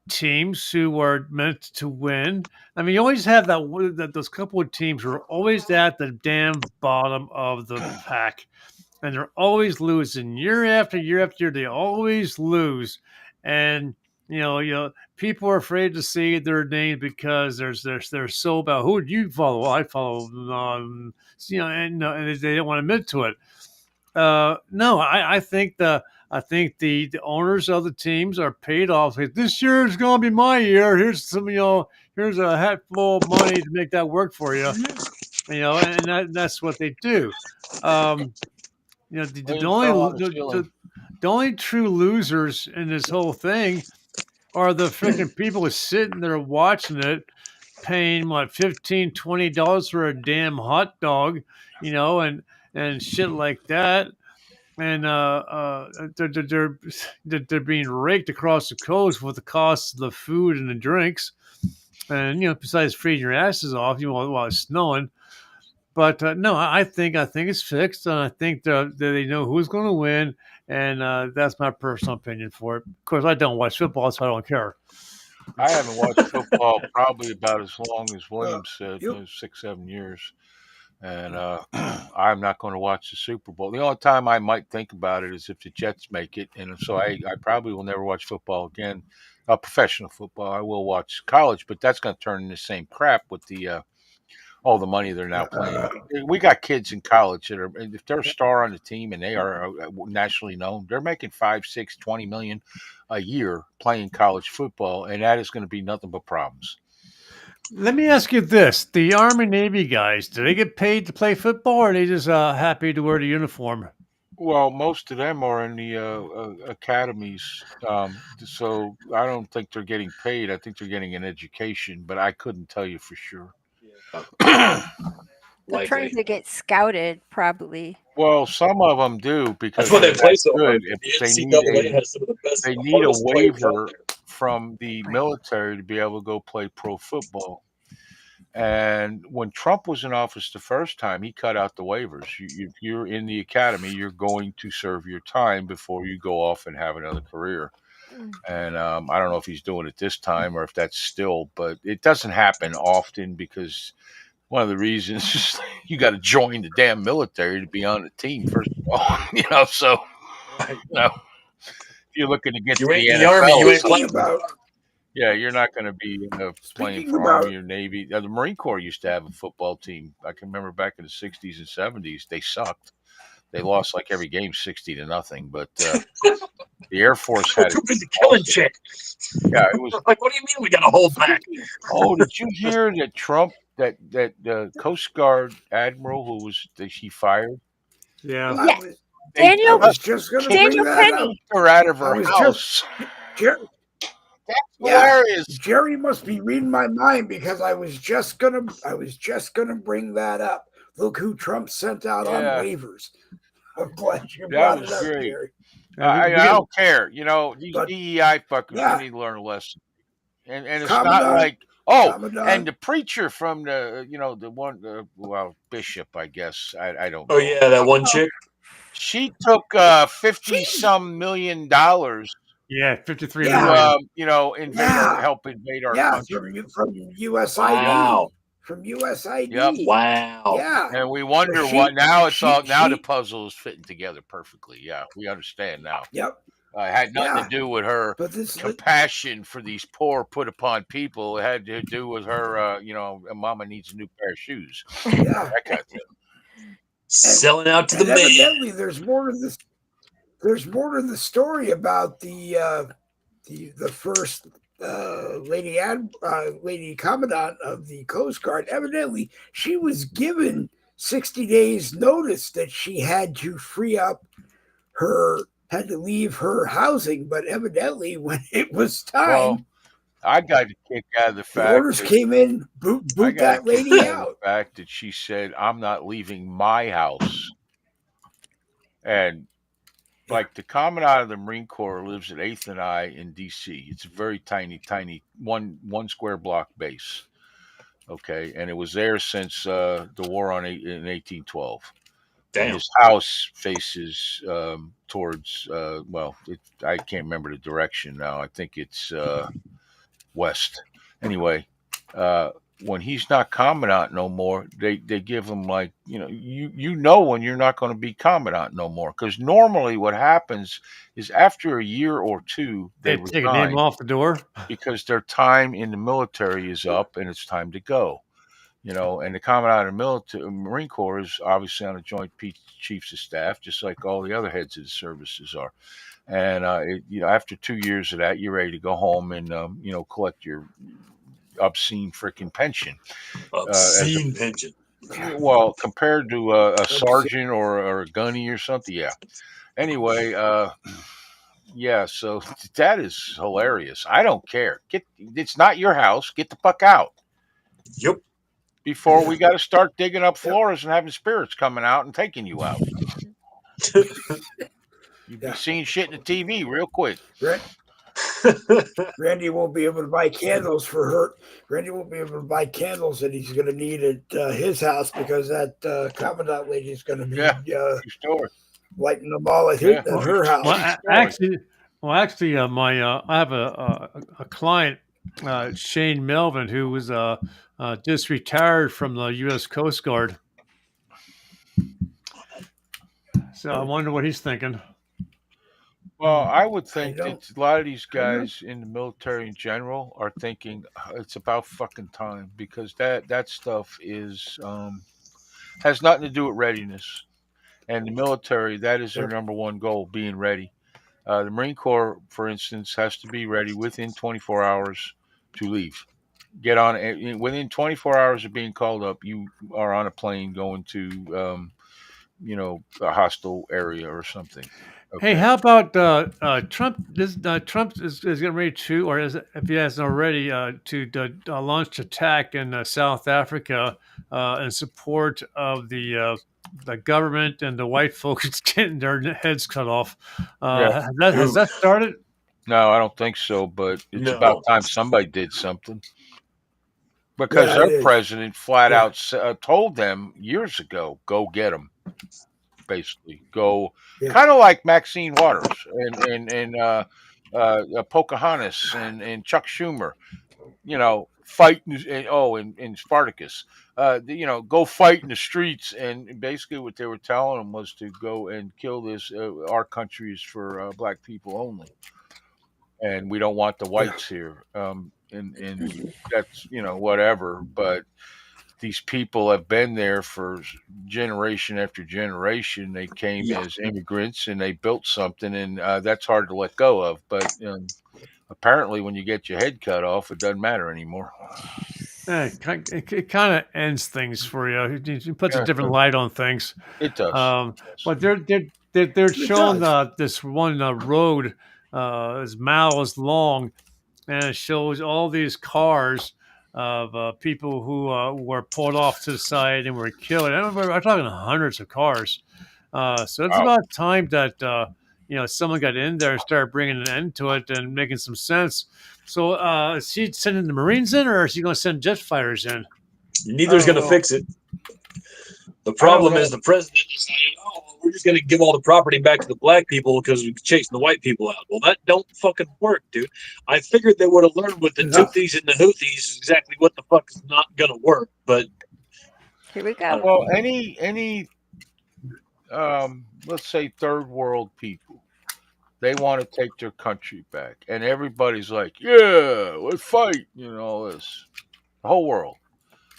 teams who are meant to win. I mean, you always have that those couple of teams who are always at the damn bottom of the pack, and they're always losing year after year after year. They always lose, and people are afraid to say their name because they're so about who do you follow? Well, I follow, and they don't want to admit to it. No, I think the owners of the teams are paid off. Like, this year is going to be my year. Here's a hat full of money to make that work for you. And that's what they do. Um, the William only fell on the the, ceiling. the only true losers in this whole thing are the freaking people who sitting there watching it, paying what $15-20 for a damn hot dog, and shit like that. And they're being raked across the coast with the cost of the food and the drinks, and besides freezing your asses off, while it's snowing. But no, I think it's fixed, and I think that they know who's going to win, and that's my personal opinion for it. Of course, I don't watch football, so I don't care. I haven't watched football probably about as long as Williams said, You 6, 7 years. And I'm not going to watch the Super Bowl. The only time I might think about it is if the Jets make it, and so I probably will never watch football again. Professional football, I will watch college, but that's going to turn into the same crap with the all the money they're now playing. We got kids in college that are, if they're a star on the team and they are nationally known, they're making 5, 6, 20 million a year playing college football, and that is going to be nothing but problems. Let me ask you this: the Army Navy guys, do they get paid to play football, or are they just happy to wear the uniform? Well, most of them are in the academies, so I don't think they're getting paid. I think they're getting an education, but I couldn't tell you for sure. They're trying Likely. to get scouted, probably. Well, some of them do That's because why they're they play that so good. hard. If The they need NCAA has some of the best, they need a hardest players out waiver there. from the Right. military to be able to go play pro football. And when Trump was in office the first time, he cut out the waivers. If you're in the academy, you're going to serve your time before you go off and have another career. Mm. And I don't know if he's doing it this time or if that's still, but it doesn't happen often because one of the reasons is you got to join the damn military to be on the team, first of all. So, Right. if you're looking to get to You ain't the in the army, NFL you or ain't something, Speaking playing for the about army. yeah, you're not going to be playing speaking for Army about or Navy. The Marine Corps used to have a football team. I can remember back in the 60s and 70s, they sucked. They lost like every game 60-0. But the Air Force We're had a too team busy killing also. shit. Yeah, it was. Like, what do you mean we got to hold back? speaking. Oh, did you hear that Trump, that the Coast Guard admiral who was that she fired? Yeah. I Yes, was They I Daniel was just just going to bring Daniel that up. Penny. kicked her out of I her was just house. Jer- That's yeah. hilarious. Jerry must be reading my mind because I was just gonna bring that up. Look who Trump sent out on Yeah, waivers. I'm glad you that brought was it up, great. Jerry. We I get don't care. These But DEI fuckers, they yeah, need to learn a lesson. And it's not Commandant, like, oh, and Commandant. the preacher from the one, well, bishop, I guess, I don't Oh, know. yeah, that one Oh, chick. She took 50 She's some $1 million yeah, 53 yeah, million. yeah, help invade our yeah. country. From Wow. USID, from Yep. USID. Wow. Yeah. And we So wonder what now. It's all now the she. puzzle is fitting together perfectly. Yeah, we understand now. Yep. It had nothing to Yeah. do with her But this. compassion for these poor put upon people. It had to do with her, mama needs a new pair of shoes. Yeah. That kind of thing. And Selling out to the and man. evidently there's more to this. There's more to the story about the first lady commandant of the Coast Guard. Evidently, she was given 60 days notice that she had to free up had to leave her housing, but evidently when it was Well, time, I got a kick out of the the fact orders that came in, I boot got a that kick lady out of the out. fact that she said, "I'm not leaving my house." And Yeah. like the commandant of the Marine Corps lives at 8th and I in D.C. It's a very tiny one square block base. Okay, and it was there since the war in 1812. And Damn. his house faces towards I can't remember the direction now. I think it's west. Anyway, uh, when he's not commandant no more, they give him like when you're not going to be commandant no more, because normally what happens is after a year or two they They take a name resign off the door. because their time in the military is up and it's time to go. And the commandant of the Marine Corps is obviously on the Joint Chiefs of Staff, just like all the other heads of the services are. And after 2 years of that, you're ready to go home and collect your obscene freaking pension. As Obscene pension. well, compared to a Upset. sergeant or a gunny or something, yeah. Anyway, yeah. So that is hilarious. I don't care. It's not your house. Get the fuck out Yep. before Yeah. we got to start digging up Yep. floors and having spirits coming out and taking you out. You'd be Yeah. seeing shit in the TV real quick. Randy won't be able to buy candles for her. Randy won't be able to buy candles that he's going to need at his house because that commandant lady is going to be Yeah, true story. lighting them all at, Yeah. at her house. Well, Story. actually, I have a client, Shane Melvin, who was just retired from the U.S. Coast Guard. So I wonder what he's thinking. Well, I would I think don't. that a lot of these I don't. guys in the military in general are thinking it's about fucking time because that stuff is has nothing to do with readiness. And the military, that is their Yep. number one goal, being ready. The Marine Corps, for instance, has to be ready within 24 hours to leave. Get on within 24 hours of being called up. You are on a plane going to a hostile area or something. Hey, Okay. how about Trump? Trump is getting ready to, or is, if he hasn't already, to launch an attack in South Africa in support of the government and the white folks getting their heads cut off. Yeah. Has that started? No, I don't think so, but it's about No. time somebody did something because Yeah, it their is. president flat Yeah. out told them years ago, "Go get them." Basically, go Yeah. kind of like Maxine Waters and Pocahontas and Chuck Schumer. Fight and Spartacus. Go fight in the streets, and basically what they were telling them was to go and kill this. Our country is for black people only, and we don't want the Yeah. whites here. And that's whatever, but these people have been there for generation after generation. They came Yeah. as immigrants and they built something, and that's hard to let go of. But apparently, when you get your head cut off, it doesn't matter anymore. It kind of ends things for you. It puts a Yeah, different light on things. it does. Um, Yes. but they're It showing does. this one road is miles long, and it shows all these cars of people who were pulled off to the side and were killed. I'm talking hundreds of cars. So it's Wow. about time that someone got in there and started bringing an end to it and making some sense. So is he sending the Marines in, or is he going to send jet fighters in? Neither's I don't going to know. fix it. The I don't problem know. is the president decided, oh, well, we're just going to give all the property back to the black people because we're chasing the white people out. Well, that don't fucking work, dude. I figured they would have learned with the No. Tutsis and the Houthis exactly what the fuck is not going to work. But Here we go. Well, any let's say third world people, they want to take their country back, and everybody's like, "Yeah, let's fight," all this, the whole world.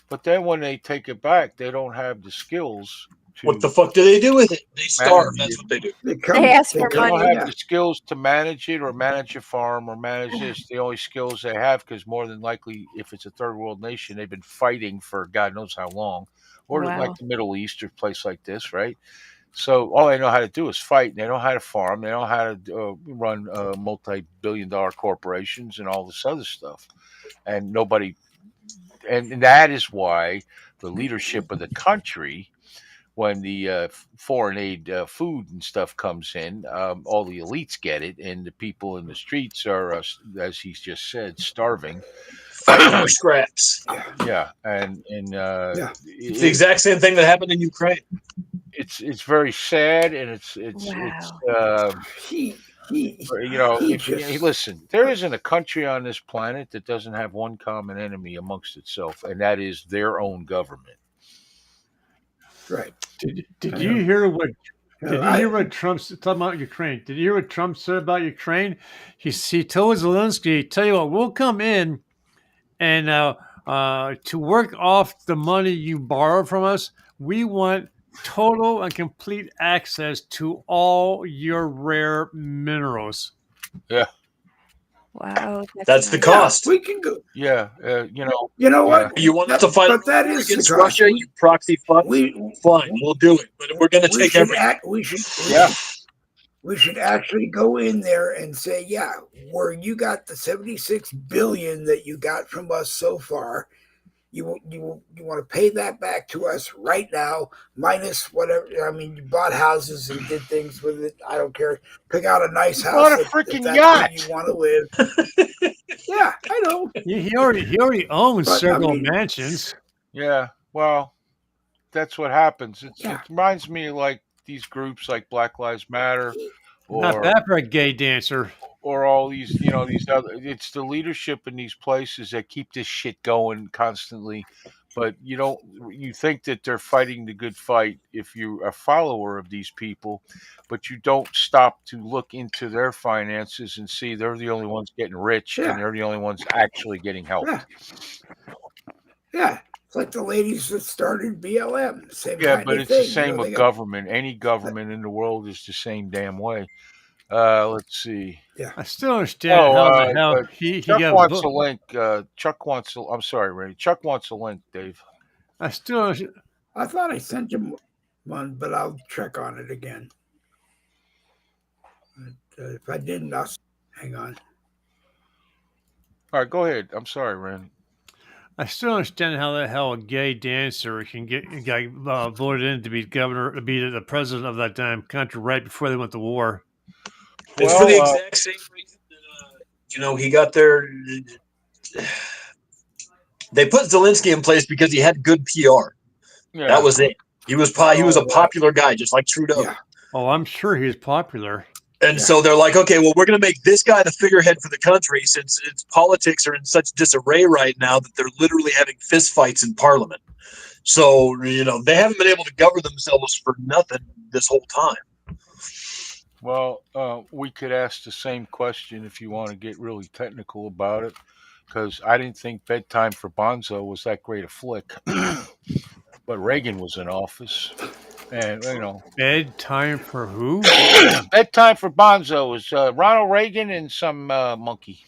But then when they take it back, they don't have the skills what the to fuck do they do with it? They starve. manage That's it. what they do. They ask for They don't money. have Yeah. the skills to manage it or manage a farm or manage this. The only skills they have, because more than likely, if it's a third world nation, they've been fighting for God knows how long, or like Wow. the Middle East or place like this, right? So all they know how to do is fight. And they know how to farm. They know how to run multi-billion-dollar corporations and all this other stuff. And nobody, and that is why the leadership of the country, when the foreign aid food and stuff comes in, all the elites get it, and the people in the streets are, as he's just said, starving. Fighting for scraps. Yeah, and Yeah. It's the exact same thing that happened in Ukraine. it's very sad, and it's Wow. He listen, there isn't a country on this planet that doesn't have one common enemy amongst itself, and that is their own government. right. Did I you know. hear what? You Did know, you hear what Trump's talking about Ukraine? Did you hear what Trump said about Ukraine? He told Zelensky, "Tell you what, we'll come in and to work off the money you borrow from us. We want total and complete access to all your rare minerals." Yeah, Wow. That's the nice. yeah, cost. we can go. yeah, You know yeah. what? You want us to fight But that is the against cost. Russia, you proxy fucks? We Fine, we'll do it. But we're going to we take should everything. act. Yeah. We should actually go in there and say, yeah, where you got the 76 billion that you got from us so far, you want to pay that back to us right now, minus whatever. I mean, you bought houses and did things with it. I don't care. Pick out a nice You house bought a if freaking that's yacht. where you want to live. Yeah, I know. He already owns But, I several mean- mansions. Yeah, well, that's what happens. Yeah. It reminds me of like these groups like Black Lives Matter Not or bad for a gay dancer. all these, these other. It's the leadership in these places that keep this shit going constantly. But you think that they're fighting the good fight if you're a follower of these people, but you don't stop to look into their finances and see they're the only ones getting rich Yeah. and they're the only ones actually getting help. Yeah. Yeah. It's like the ladies that started BLM. Same Yeah, kind but of it's thing. the same with they got- government. Any government in the world is the same damn way. Let's see. I still understand how the hell but he Chuck got wants a vote. link. I'm sorry, Ray. Chuck wants a link, Dave. I still understand. I thought I sent him. but I'll check on it again. But, if I didn't, I'll hang on. All right, go ahead. I'm sorry, Randy. I still don't understand how the hell a gay dancer can get voted in to be governor, to be the president of that damn country right before they went to war. It's for the exact same reason that he got there. They put Zelensky in place because he had good PR. yeah. That was it. He was a popular guy, just like Trudeau. Yeah. Oh, I'm sure he's popular. And so they're like, okay, well, we're going to make this guy the figurehead for the country since its politics are in such disarray right now that they're literally having fistfights in Parliament. So, they haven't been able to govern themselves for nothing this whole time. Well, we could ask the same question if you want to get really technical about it, because I didn't think Bedtime for Bonzo was that great a flick. But Reagan was in office. And, Bedtime for who? Bedtime for Bonzo was Ronald Reagan and some monkey.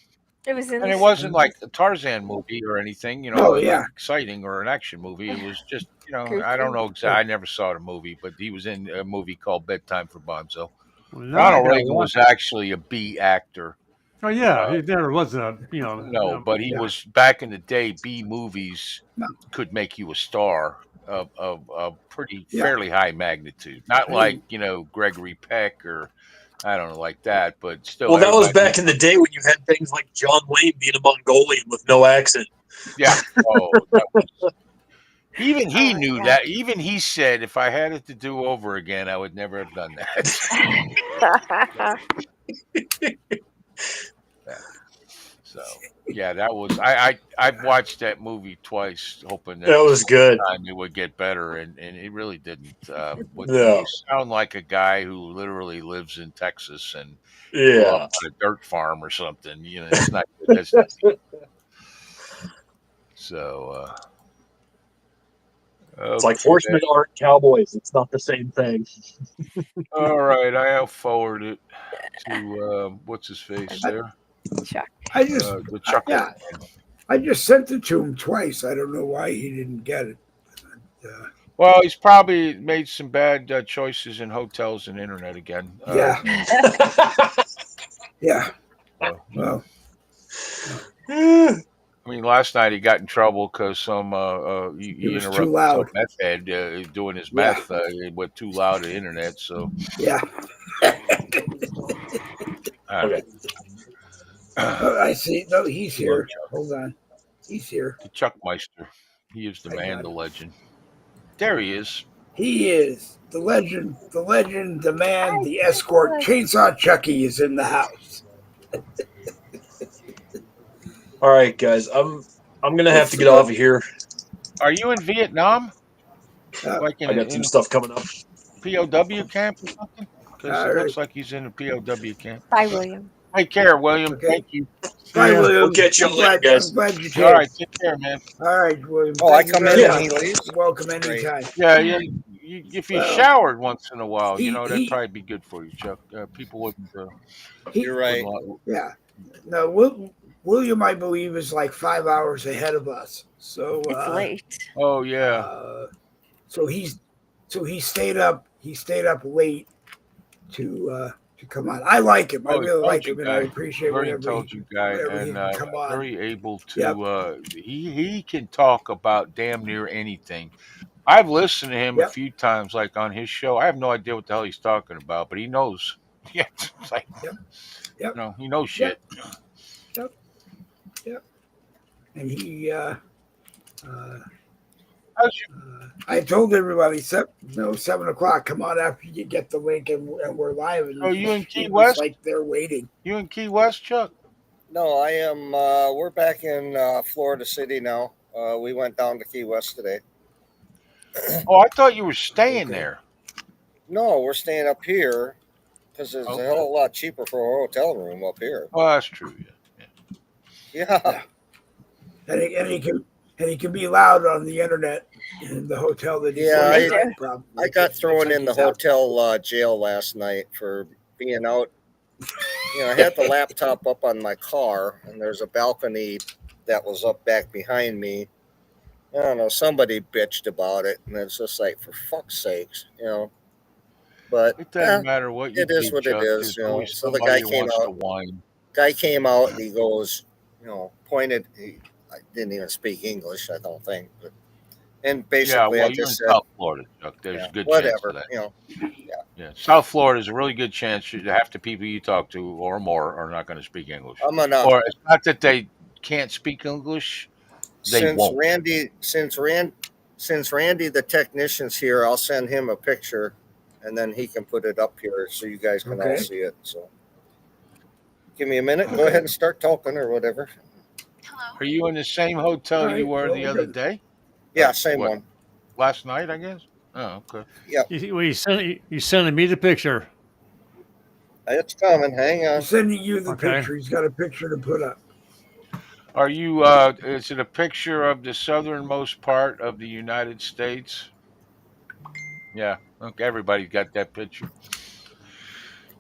It was in And the it wasn't like a Tarzan movie or anything, yeah. like exciting or an action movie. It was just, I don't know exactly. I never saw the movie, but he was in a movie called Bedtime for Bonzo. Well, Ronald Reagan was actually a B actor. Oh yeah, he never was a No, but he was back in the day. B movies could make you a star of pretty fairly high magnitude. Not like Gregory Peck or I don't know like that, but still. Well, that was back in the day when you had things like John Wayne being a Mongolian with no accent. Yeah. Oh, even he knew that. Even he said, if I had it to do over again, I would never have done that. So yeah, that was I've watched that movie twice, hoping that was good. Time it would get better, and it really didn't. You sound like a guy who literally lives in Texas and grew up on a dirt farm or something. It's not good. That's not good. So. It's like horsemen aren't cowboys. It's not the same thing. All right, I'll forward it to what's his face there. Chuck. I just the Chuck. Yeah, I just sent it to him twice. I don't know why he didn't get it. Well, he's probably made some bad choices in hotels and internet again. Yeah. Yeah. Well. I mean, last night he got in trouble because some he interrupted some meth head doing his meth. It went too loud to the internet. So yeah. Okay. I see. No, he's here. Hold on. He's here. The Chuck Meister. He is the man, the legend. There he is. He is the legend, the man, the escort. Chainsaw Chucky is in the house. All right, guys. I'm gonna have to get off of here. Are you in Vietnam? I got some stuff coming up. POW camp or something? Because it looks like he's in a POW camp. Bye, William. Take care, William. Okay. Thank you. Bye, William. We'll catch you later, guys. I'm glad you came. All right, take care, man. All right, William. Oh, I come in and he leaves? Welcome anytime. Yeah. If you showered once in a while, that'd probably be good for you, Chuck. People wouldn't. You're right. Yeah. No, William, I believe, is like 5 hours ahead of us. So it's late. Oh yeah. So he stayed up. He stayed up late to come on. I like him. I really like him, and I appreciate very intelligent guy, and very able to. He can talk about damn near anything. I've listened to him a few times, like on his show. I have no idea what the hell he's talking about, but he knows. Yeah, it's like, he knows shit. Yep. And he. I told everybody 7 o'clock. Come on after you get the link, and we're live. And you in Key West? Like they're waiting. You in Key West, Chuck? No, I am. We're back in Florida City now. We went down to Key West today. Oh, I thought you were staying there. No, we're staying up here because it's a hell of a lot cheaper for a hotel room up here. Well, that's true. Yeah. And he can be loud on the internet in the hotel that he's in. I got thrown in the hotel jail last night for being out. I had the laptop up on my car, and there's a balcony that was up back behind me. I don't know. Somebody bitched about it, and it's just like, for fuck's sakes, But It doesn't matter what you it is do, what it Chuck. is, There's always So the somebody guy that came wants to out. whine. And he goes, pointed. I didn't even speak English, I don't think. And Yeah, basically, I well, you're in just said, South Florida, Chuck. There's yeah, a good chance of whatever. that. Yeah. Yeah, South Florida is a really good chance half the people you talk to or more are not going to speak English. I'm gonna Or it's not that they can't speak English, they since won't. Randy since Randy the technician's here, I'll send him a picture, and then he can put it up here so you guys can all Okay. see it. So give me a minute. Go Okay. ahead and start talking or whatever. Are you in the same hotel All you right. were Well, the we're other good. day? Yeah, same What, one. last night, I guess? Oh, okay. Yep, You sending me the picture? it's coming. Hang He's on. sending you the Okay. picture. He's got a picture to put up. Are you, is it a picture of the southernmost part of the United States? Yeah. Okay, everybody's got that picture.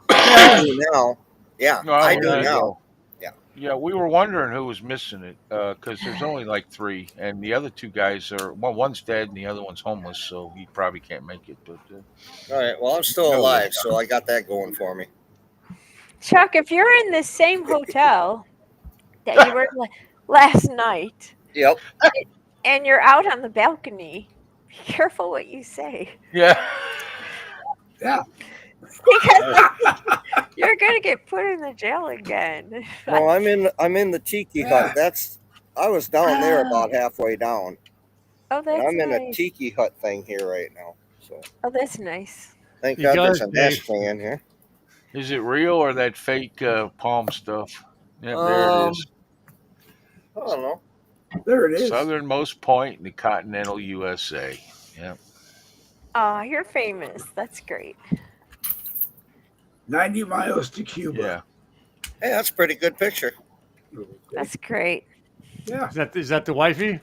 I do now. Yeah, I Well, do there you now. go. Yeah. Yeah, we were wondering who was missing it because there's only like three, and the other two guys are one's dead and the other one's homeless, so he probably can't make it. But All right. Well, I'm you still know where alive, so I got that going for me. Chuck, if you're in the same hotel that you were last night Yep. and you're out on the balcony, be careful what you say yeah. Yeah. because you're gonna get put in the jail again. No, I'm in the tiki hut. Yeah. I was down there Oh, about halfway down, and that's I'm in a nice. tiki hut thing here right now. So Oh, that's nice. thank You God got there's it, an Dave. ashtray in here. Is it real or that fake palm stuff? Yep, there it is. Um, I don't know. There it is. Southernmost point in the continental USA. Yep. Oh, you're famous. That's great. 90 miles to Cuba. Yeah. Hey, that's a pretty good picture. That's great. Yeah. Is that the wifey?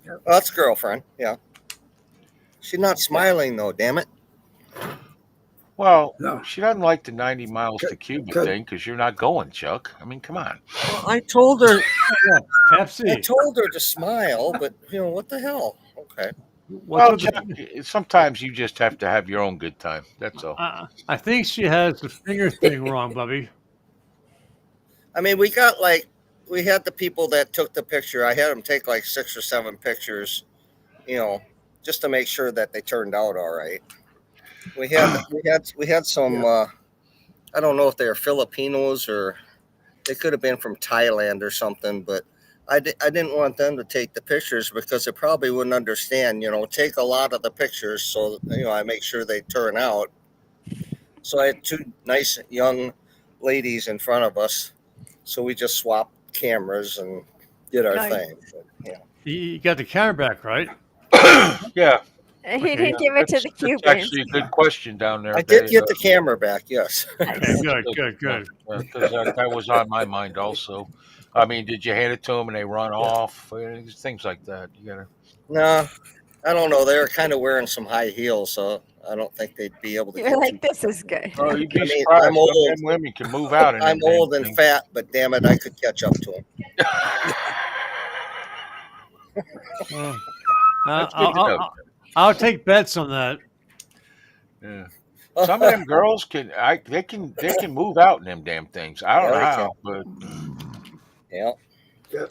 Oh, that's girlfriend. Yeah. She's not smiling though. Damn it. Well, No. she doesn't like the 90 miles to Cuba 'Cause- thing because you're not going, Chuck. I mean, come on. Well, I told her. I Pepsi. told her to smile, but what the hell? Okay. What's Well, with Chuck, the, sometimes you just have to have your own good time. That's all. I think she has the finger thing wrong, Bubby. I mean, we had the people that took the picture. I had them take like 6 or 7 pictures, just to make sure that they turned out all right. We had some. I don't know if they are Filipinos or they could have been from Thailand or something, but I didn't want them to take the pictures because they probably wouldn't understand. Take a lot of the pictures so I make sure they turn out. So I had 2 nice young ladies in front of us, so we just swapped cameras and did our Nice. thing. But, You got the camera back, right? Yeah. He Okay, didn't give it to the That's Cubans. actually a good question down there. I did get the camera back. Yes. Okay, good. Because that was on my mind also. I mean, did you hand it to them and they run off? Things like that. You gotta. No, I don't know. They were kind of wearing some high heels, so I don't think they'd be able to You're get like, too. this is good. Oh, you'd be I mean, surprised. I'm Some old. men and women can move out. In I'm them damn old and things. fat, but damn it, I could catch up to them. Well, That's good to know. I'll take bets on that. Yeah. Some of them girls they can move out in them damn things. I don't know Yeah, they how, but Yeah. Yeah.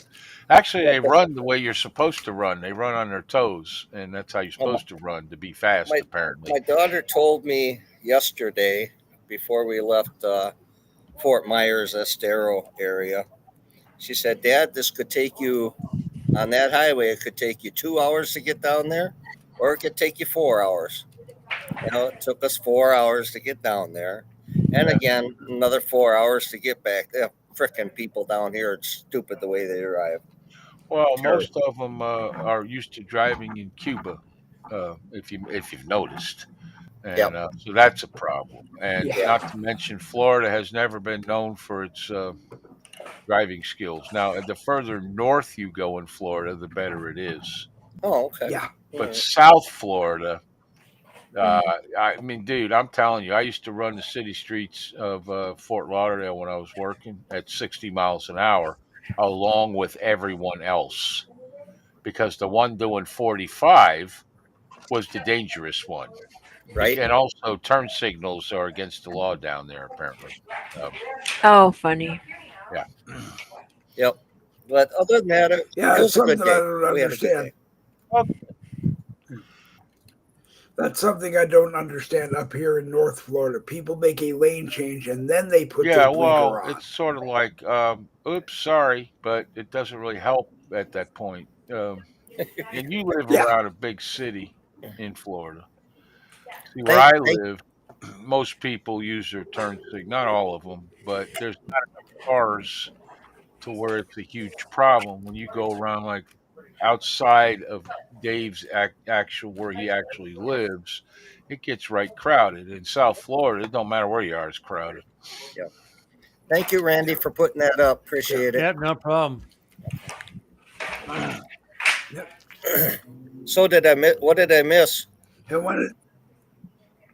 actually they run the way you're supposed to run. They run on their toes, and that's how you're Oh, supposed to run to be fast. my- Apparently, My daughter told me yesterday before we left Fort Myers, Estero area. She said, "Dad, this could take you on that highway. It could take you 2 hours to get down there, or it could take you 4 hours." It took us 4 hours to get down there, and Yeah. again another 4 hours to get back. Frickin' people down here, it's stupid the way they drive. well, Terrible. most of them are used to driving in Cuba, if you've noticed, and Yep. so that's a problem. And Yeah. not to mention, Florida has never been known for its driving skills. Now, the further north you go in Florida, the better it is. Oh, okay. Yeah. But Alright. South Florida, I mean, dude, I'm telling you, I used to run the city streets of Fort Lauderdale when I was working at 60 miles an hour, along with everyone else. because the one doing 45 was the dangerous one. Right. And also, turn signals are against the law down there, apparently. Oh, funny. Yeah. Yep. But other than that, it Yeah, was it's a good something I day. don't We had a good understand. day. That's something I don't understand up here in North Florida. People make a lane change and then they put Yeah, their well, blinker on. it's sort of like, oops, sorry, but it doesn't really help at that point. And you live Yeah. around a big city in Florida. See, where I live, most people use their turn signal. Not all of them, but there's not enough cars to where it's a huge problem when you go around like outside of Dave's actual where he actually lives. It gets right crowded. In South Florida, it don't matter where you are, it's crowded. Yep. Thank you, Randy, for putting that up. Appreciate it. Yep, no problem. So what did I miss? And when it,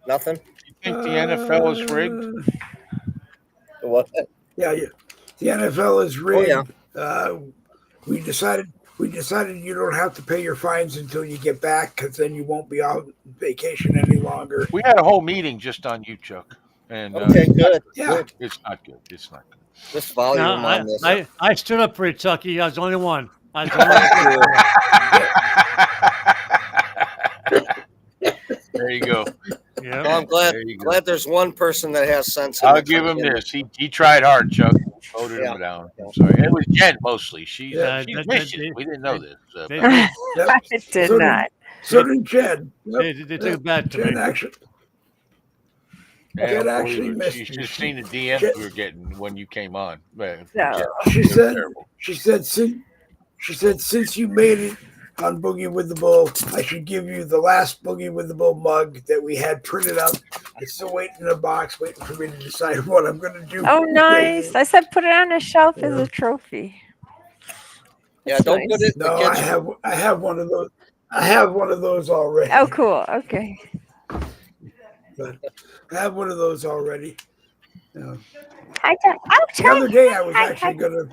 Nothing. You think the NFL is rigged? What? Yeah, the NFL is rigged. yeah. We decided you don't have to pay your fines until you get back, because then you won't be on vacation any longer. We had a whole meeting just on you, Chuck. And Okay, good. Yeah. Good. it's not good. It's not good. This volume No, on this. I stood up for you, Chucky. I was the only one. I was the only one. There you go. Yeah. Well, I'm glad There you go. glad there's one person that has sense. in I'll the give him country. this. He tried hard, Chuck. Voted Yeah. him down. I'm sorry. It was Jen mostly. She's they- vicious. they- We didn't know this. they- But I did So not. So did Jen. They took it bad to Jen me. actually. yeah, Jen I actually believe it. missed She's you. just seen the DMs Jen- we were getting when you came on. Man, No. Jen, She they were said. terrible. She said since you made it on Boogie with the Bull, I should give you the last Boogie with the Bull mug that we had printed up. It's still waiting in a box, waiting for me to decide what I'm going to do. Oh, nice. I said put it on a shelf as a trophy. Yeah, That's don't nice. put it in the No, kitchen. I have one of those. I have one of those already. Oh, cool. Okay. But I have one of those already. Hi, Chuck. Oh, The other Chuck. day I was Hi, actually hi. gonna.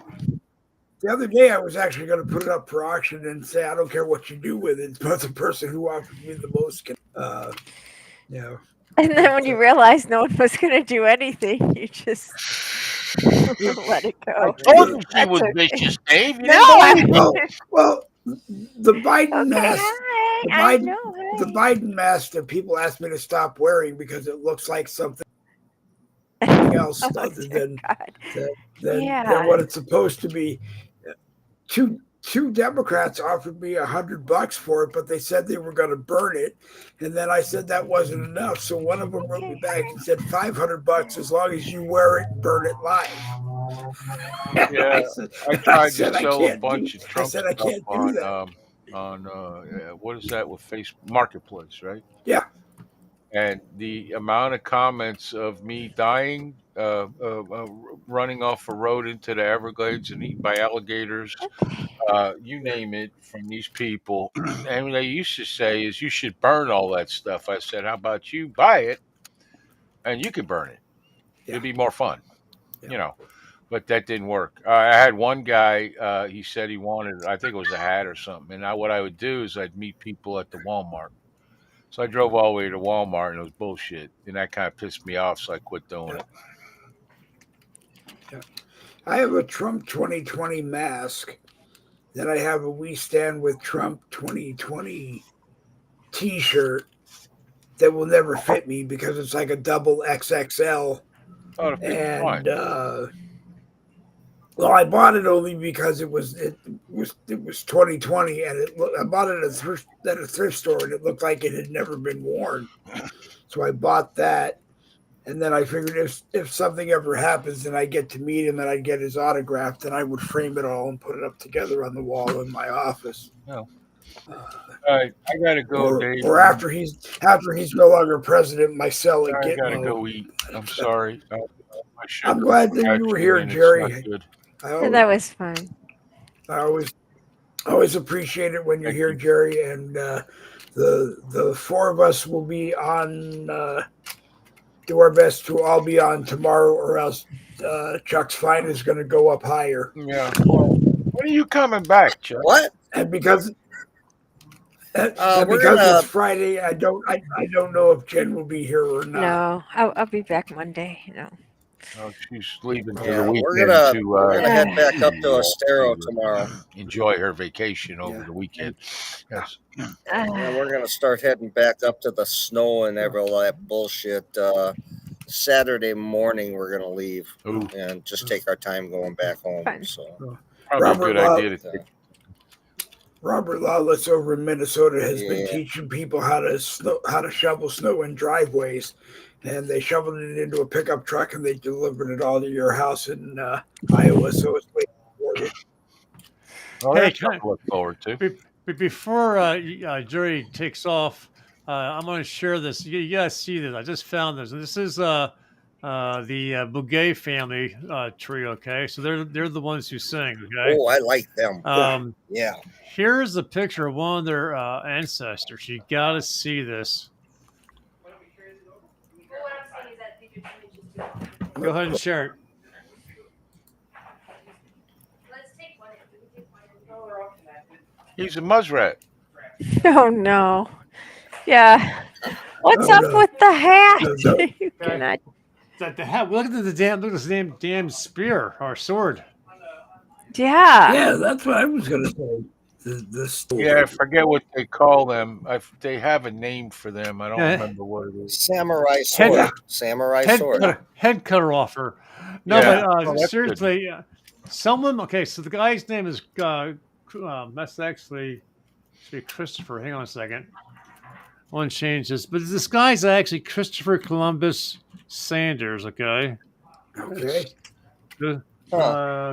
The other day I was actually gonna put it up for auction and say I don't care what you do with it, but the person who offers me the most can. And then when you realized no one was going to do anything, you just let it I go. told you she That's was okay. vicious, Dave. You No, didn't believe me. Well, the Biden Okay, mask. hi. The I Biden, know. the Biden mask that people ask me to stop wearing because it looks like something else Oh, other dear than God. than what it's supposed to be. Two Democrats offered me $100 for it, but they said they were going to burn it, and then I said that wasn't enough. So one of them wrote me back and said $500 as long as you wear it and burn it live. Yeah, I tried to sell a bunch of I Trump said I stuff can't do that. on what is that with Facebook Marketplace, right? Yeah. And the amount of comments of me dying, running off a road into the Everglades and eaten by alligators, you name it, from these people. And what they used to say is, you should burn all that stuff. I said, how about you buy it and you can burn it? It'd be more fun, you know. But that didn't work. I had one guy. He said he wanted, I think it was a hat or something. And what I would do is I'd meet people at the Walmart. So I drove all the way to Walmart, and it was bullshit. And that kind of pissed me off, so I quit doing it. I have a Trump 2020 mask. Then I have a We Stand with Trump 2020 T-shirt that will never fit me because it's like a double XXL. Oh, it'll fit you fine. And well, I bought it only because it was 2020, and I bought it at a thrift store, and it looked like it had never been worn. So I bought that, and then I figured if something ever happens and I get to meet him and I get his autograph, then I would frame it all and put it up together on the wall in my office. No. All right, I gotta go, Dave. Or after he's no longer president, my cell at I Gitmo. gotta go eat. I'm sorry. I'm glad that you were here, Jerry. That was fun. I always appreciate it when you're here, Jerry. And the four of us will be on. Do our best to all be on tomorrow, or else Chuck's fine is going to go up higher. Yeah. Well, when are you coming back, Chuck? What? And because And We're because gonna it's Friday, I don't know if Jen will be here or not. No, I'll be back Monday. Oh, she's leaving for yeah, the we're weekend gonna to we're gonna head back up to Estero to tomorrow. enjoy her vacation over Yeah. the weekend. Yes. And we're gonna start heading back up to the snow and all that bullshit. Saturday morning we're gonna leave Ooh, and just take our time going back home. Fun. So probably a Robert good Law- idea to take. Robert Lawless over in Minnesota has been Yeah. teaching people how to shovel snow in driveways, and they shoveled it into a pickup truck and they delivered it all to your house in Iowa. So it's way for you. Oh, Hey, that's something to look forward to. Before Jerry takes off, I'm going to share this. You guys see this? I just found this. This is the Boogie family tree. Okay, so they're the ones who sing. Okay, I like them. Yeah. here's a picture of one of their ancestors. You got to see this. Go ahead and share it. He's a muskrat. Oh no. Yeah. What's Oh, up no. with the hat? No. You cannot. The hat. Look at this damn spear or sword. Yeah. Yeah, that's what I was going to say. This Yeah, I forget what they call them. They have a name for them. I don't Yeah. remember what it is. Samurai sword. Head- Samurai sword. Head cutter offer. No, Yeah. but Oh, that's seriously, someone. Okay, so the guy's name is. That's actually should be Christopher. Hang on a second. I want to change this, but this guy's actually Christopher Columbus Sanders. Okay. Okay.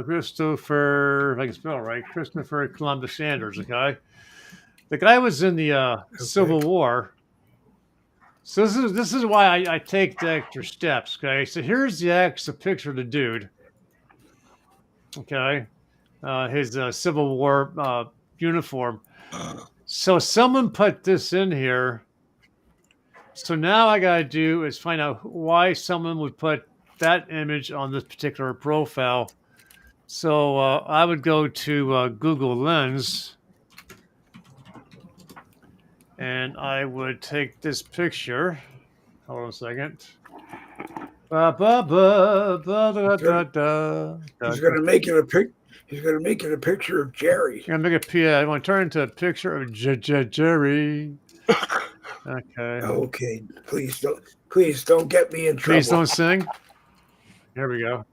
Christopher, if I can spell it right, Christopher Columbus Sanders. Okay. The guy was in the Civil War. So this is why I take the extra steps. Okay, so here's the picture of the dude. Okay, his Civil War uniform. So someone put this in here. So now I gotta do is find out why someone would put that image on this particular profile. So I would go to Google Lens. And I would take this picture. Hold on a second. He's going to make it a pic. He's going to make it a picture of Jerry. I'm gonna make a I want to turn into a picture of Jerry. Okay. Okay. Please don't get me in trouble. Please don't sing. Here we go.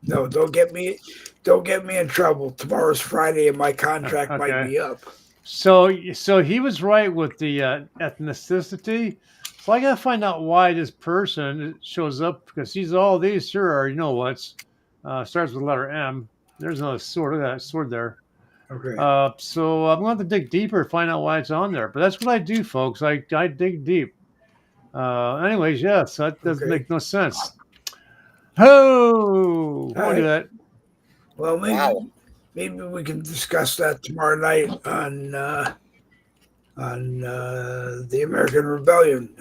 No, don't get me in trouble. Tomorrow's Friday and my contract might be up. So he was right with the ethnicity. So I gotta find out why this person shows up because he's all these sure are what's starts with the letter M. There's another sword. Look at that sword there. Okay. So I'm going to have to dig deeper to find out why it's on there. But that's what I do, folks. I dig deep. Anyways, yes, that doesn't make no sense. Oh, I won't do that. Well, maybe we can discuss that tomorrow night on the American Rebellion.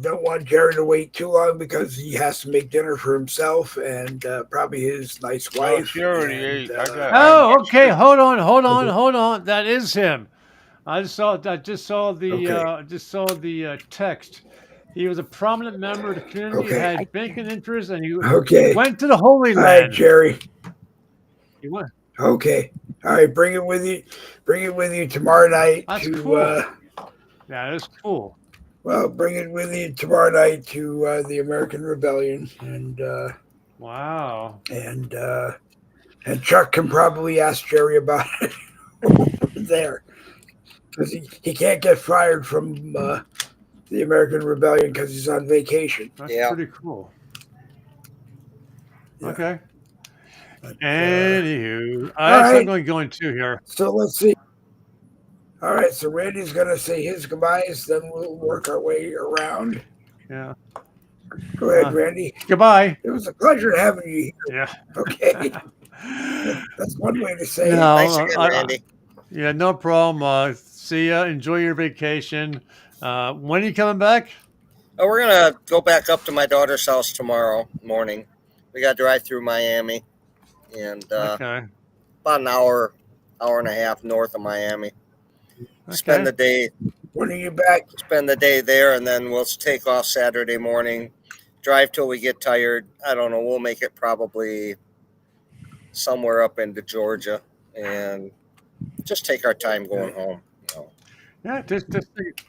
Don't want Jerry to wait too long because he has to make dinner for himself and probably his nice Well, wife. she already and, ate. I Oh, okay. Hold on. That is him. I just saw the text. He was a prominent member of the community, had banking interests, and he went to the Holy Land. All right, Jerry. He went. Okay. All right, bring it with you. Bring it with you tomorrow night. That's cool. Yeah, that's cool. Well, bring it with you tomorrow night to the American Rebellion, and wow. And Chuck can probably ask Jerry about it over there because he can't get fired from the American Rebellion because he's on vacation. That's pretty cool. Yeah. Okay. But, Anywho, right. I'm going to go into here. So let's see. All right, so Randy's going to say his goodbyes, then we'll work our way around. Yeah. Go ahead, Randy. Goodbye. It was a pleasure having you here. Yeah. Okay. That's one way to say it. Thanks again, Randy. Yeah, no problem. See ya. Enjoy your vacation. When are you coming back? Oh, we're going to go back up to my daughter's house tomorrow morning. We got to drive through Miami and about an hour and a half north of Miami. spend the day. When are you back? Spend the day there, and then we'll take off Saturday morning. Drive till we get tired. I don't know. We'll make it probably somewhere up into Georgia, and just take our time going home. Yeah, just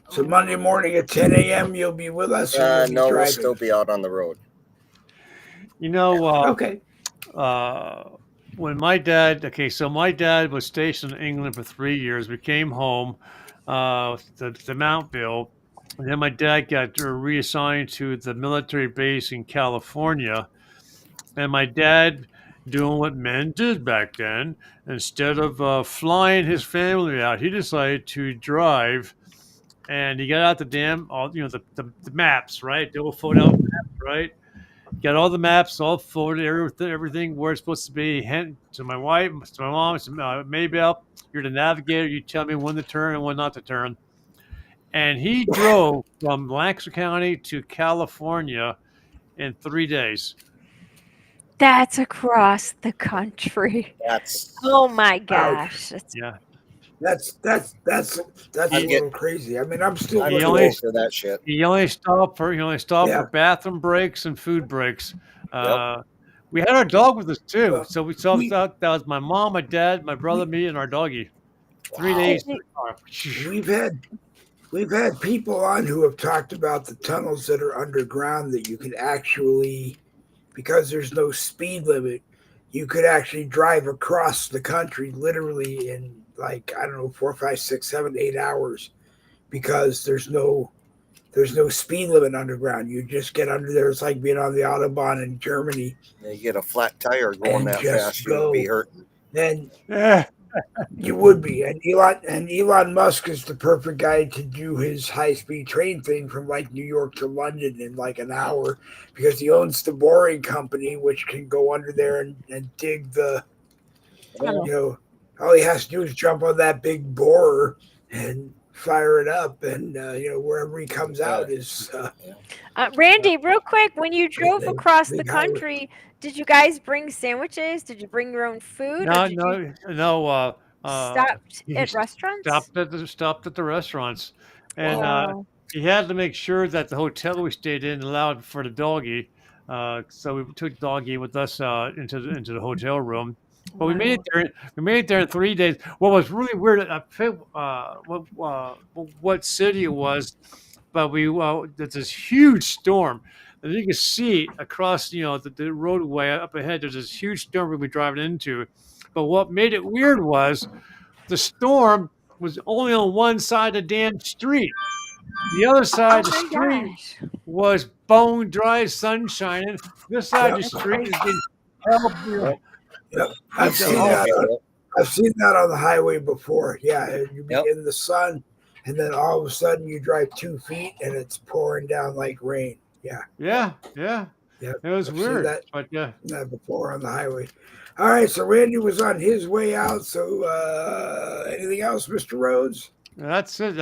So Monday morning at 10 a.m. you'll be with us. Or you'll be No, we'll driving? still be out on the road. Okay. When my dad, so my dad was stationed in England for 3 years. We came home to Mountville, and then my dad got reassigned to the military base in California. And my dad, doing what men did back then, instead of flying his family out, he decided to drive. And he got out the the maps, right? The old photo maps, right? Got all the maps, all forwarded, everything where it's supposed to be. To my wife, to my mom, to Maybell, you're the navigator. You tell me when to turn and when not to turn. And he drove from Lancaster County to California in 3 days. That's across the country. That's Oh my gosh. Yeah. That's a little crazy. I mean, I'm still I'm He too only- old for that shit. He only stopped for Yeah. for bathroom breaks and food breaks. We had our dog with us too, Well, so that was my mom, my dad, my brother, me, and our doggie. 3 Wow. days. We've had people on who have talked about the tunnels that are underground that you can actually, because there's no speed limit, you could actually drive across the country literally in, like, I don't know, 4, 5, 6, 7, 8 hours, because there's no speed limit underground. You just get under there. It's like being on the Autobahn in Germany. You get a flat tire going And that just fast, you'd be go. hurting. Then Yeah. you would be. And Elon Musk is the perfect guy to do his high-speed train thing from like New York to London in like an hour, because he owns the boring company, which can go under there and dig the, all he has to do is jump on that big borer and fire it up, and wherever he comes out is Randy, real quick, when you drove then across the big highway. country, did you guys bring sandwiches? Did you bring your own food? No, or did you no. stopped he at restaurants? Stopped at the restaurants, and Wow. he had to make sure that the hotel we stayed in allowed for the doggie. So we took doggie with us into the hotel room. But we made it there. We made it there in 3 days. What was really weird, I forget what city it was, but there's this huge storm, and you can see across the roadway up ahead. There's this huge storm we'll be driving into. But what made it weird was the storm was only on one side of the damn street. The other side of the Oh my street gosh. was bone dry, sun shining. This side of the street is getting held. Yep. I've seen that on the highway before. Yeah, you be in the sun, and then all of a sudden you drive 2 feet and it's pouring down like rain. Yeah. Yeah. Yep. It was I've seen weird, that, but yeah. that before on the highway. All right, so Randy was on his way out. So anything else, Mr. Rhodes? That's it.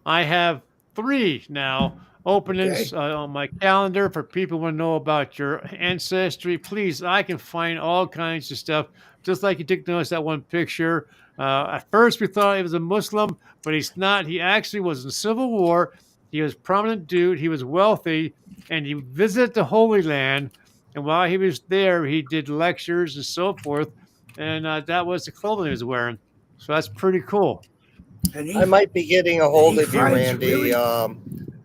I have 3 now openings on my calendar for people who want to know about your ancestry. Please, I can find all kinds of stuff. Just like you took notice that one picture. At first, we thought he was a Muslim, but he's not. He actually was in the Civil War. He was a prominent dude. He was wealthy, and he visited the Holy Land. And while he was there, he did lectures and so forth. And that was the clothing he was wearing. So that's pretty cool. I might be getting a hold of you, Randy. Really?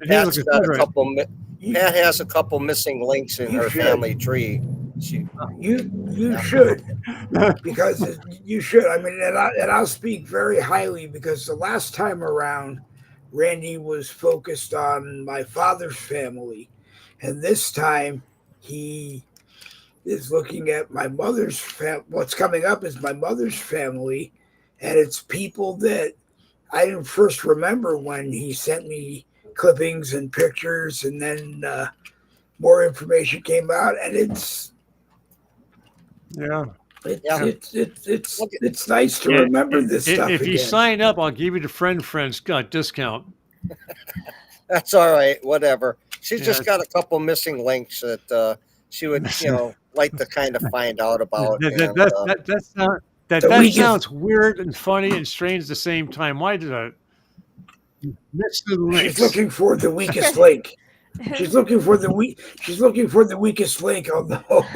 Pat's got a couple. Pat has a couple missing links in her family tree. You should, because you should. I mean, and I'll speak very highly, because the last time around, Randy was focused on my father's family, and this time he is looking at my mother's family. What's coming up is my mother's family, and it's people that I didn't first remember when he sent me clippings and pictures, and then more information came out, and it's nice to remember this stuff. If you sign up, I'll give you the friends discount. That's all right. Whatever. She's just got a couple missing links that she would, like to kind of find out about. That sounds weird and funny and strange at the same time. Why did that? Missed the She's links. looking for the weakest link. She's looking for the weakest link on the whole.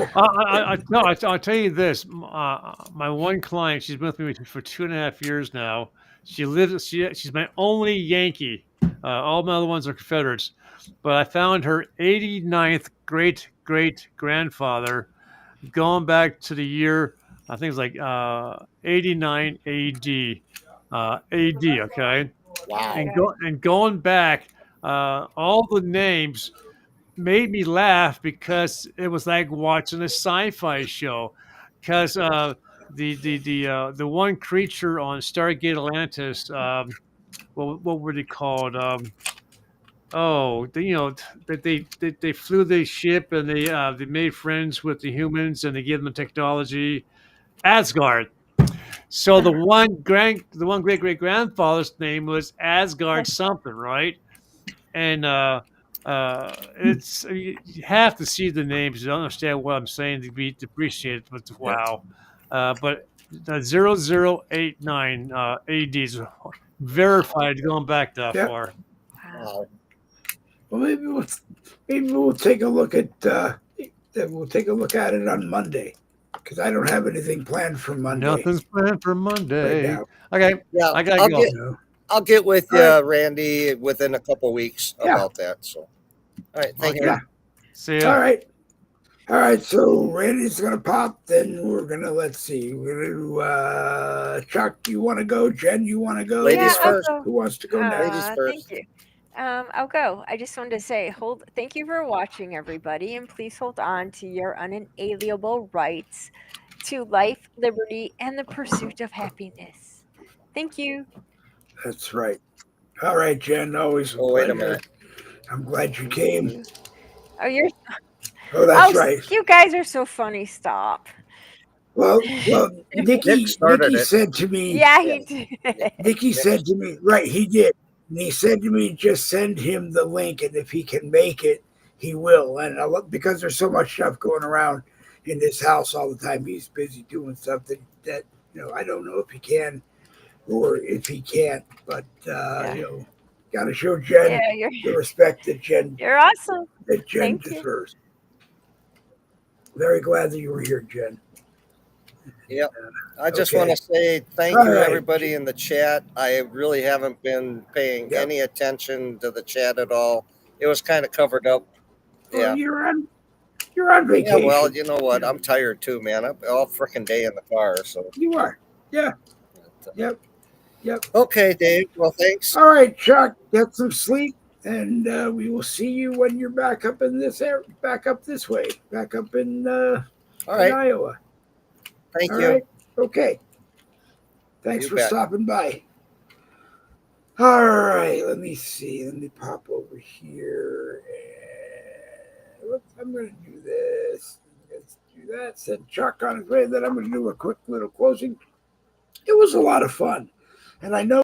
No, I'll tell you this. My one client, she's been with me for 2.5 years now. She's my only Yankee. All my other ones are Confederates. But I found her 89th great grandfather going back to the year, I think it's like 89 AD. AD, okay? Wow. And going back, all the names made me laugh because it was like watching a sci-fi show. Because the one creature on Stargate Atlantis, what were they called? They flew the ship and they made friends with the humans and they gave them technology. Asgard. So the one great great grandfather's name was Asgard something, right? And it's you have to see the names to understand what I'm saying to be to appreciate it. But wow, but 0089 AD is verified going back that Yep. far. Wow. Well, maybe we'll take a look at it on Monday, because I don't have anything planned for Monday Nothing's planned for right Monday. now. Okay, Yeah, I gotta I'll go. get You know? I'll get with you, All right. Randy, within a couple weeks Yeah. about that. So, all right, thank Okay. you. Yeah. See ya. All right. So Randy's gonna pop. Then we're gonna let's see. We're gonna Chuck. You want to go? Jen, you want to go? Ladies Yeah, I'll first. go. Who wants to go next? Ladies Thank first. you. I'll go. I just wanted to say, thank you for watching, everybody, and please hold on to your unalienable rights to life, liberty, and the pursuit of happiness. Thank you. That's right. All right, Jen. Always a Oh, wait a pleasure. minute. I'm glad you Thank came. you. Oh, you're. Oh, that's Oh, right. you guys are so funny. Stop. Well, Nick Nikki started it. said to me. Yeah, Yeah. he did. Nikki said to me, right? He did. And he said to me, just send him the link, and if he can make it, he will. And because there's so much stuff going around in his house all the time, he's busy doing stuff that I don't know if he can or if he can't. But Yeah. got to show Jen Yeah, the respect that Jen you're awesome. Jen Thank you. deserves. Very glad that you were here, Jen. Yep. I just Okay. want to say thank All you, right. everybody in the chat. I really haven't been paying Yep. any attention to the chat at all. It was kind of covered up. Well, Yeah. you're on Yeah, vacation. well, you know what? I'm tired too, man. I'm all freaking day in the car. So. You are. Yeah. Yep. Okay, Dave. Well, thanks. All right, Chuck. Get some sleep, and we will see you when you're back up in this area, back up this way, back up in All right. Iowa. Thank All you. right. Okay. Thanks You for bet. stopping by. All right. Let me see. Let me pop over here. I'm going to do this. Let's do that. Send Chuck on his way. Then I'm going to do a quick little closing. It was a lot of fun, and I know.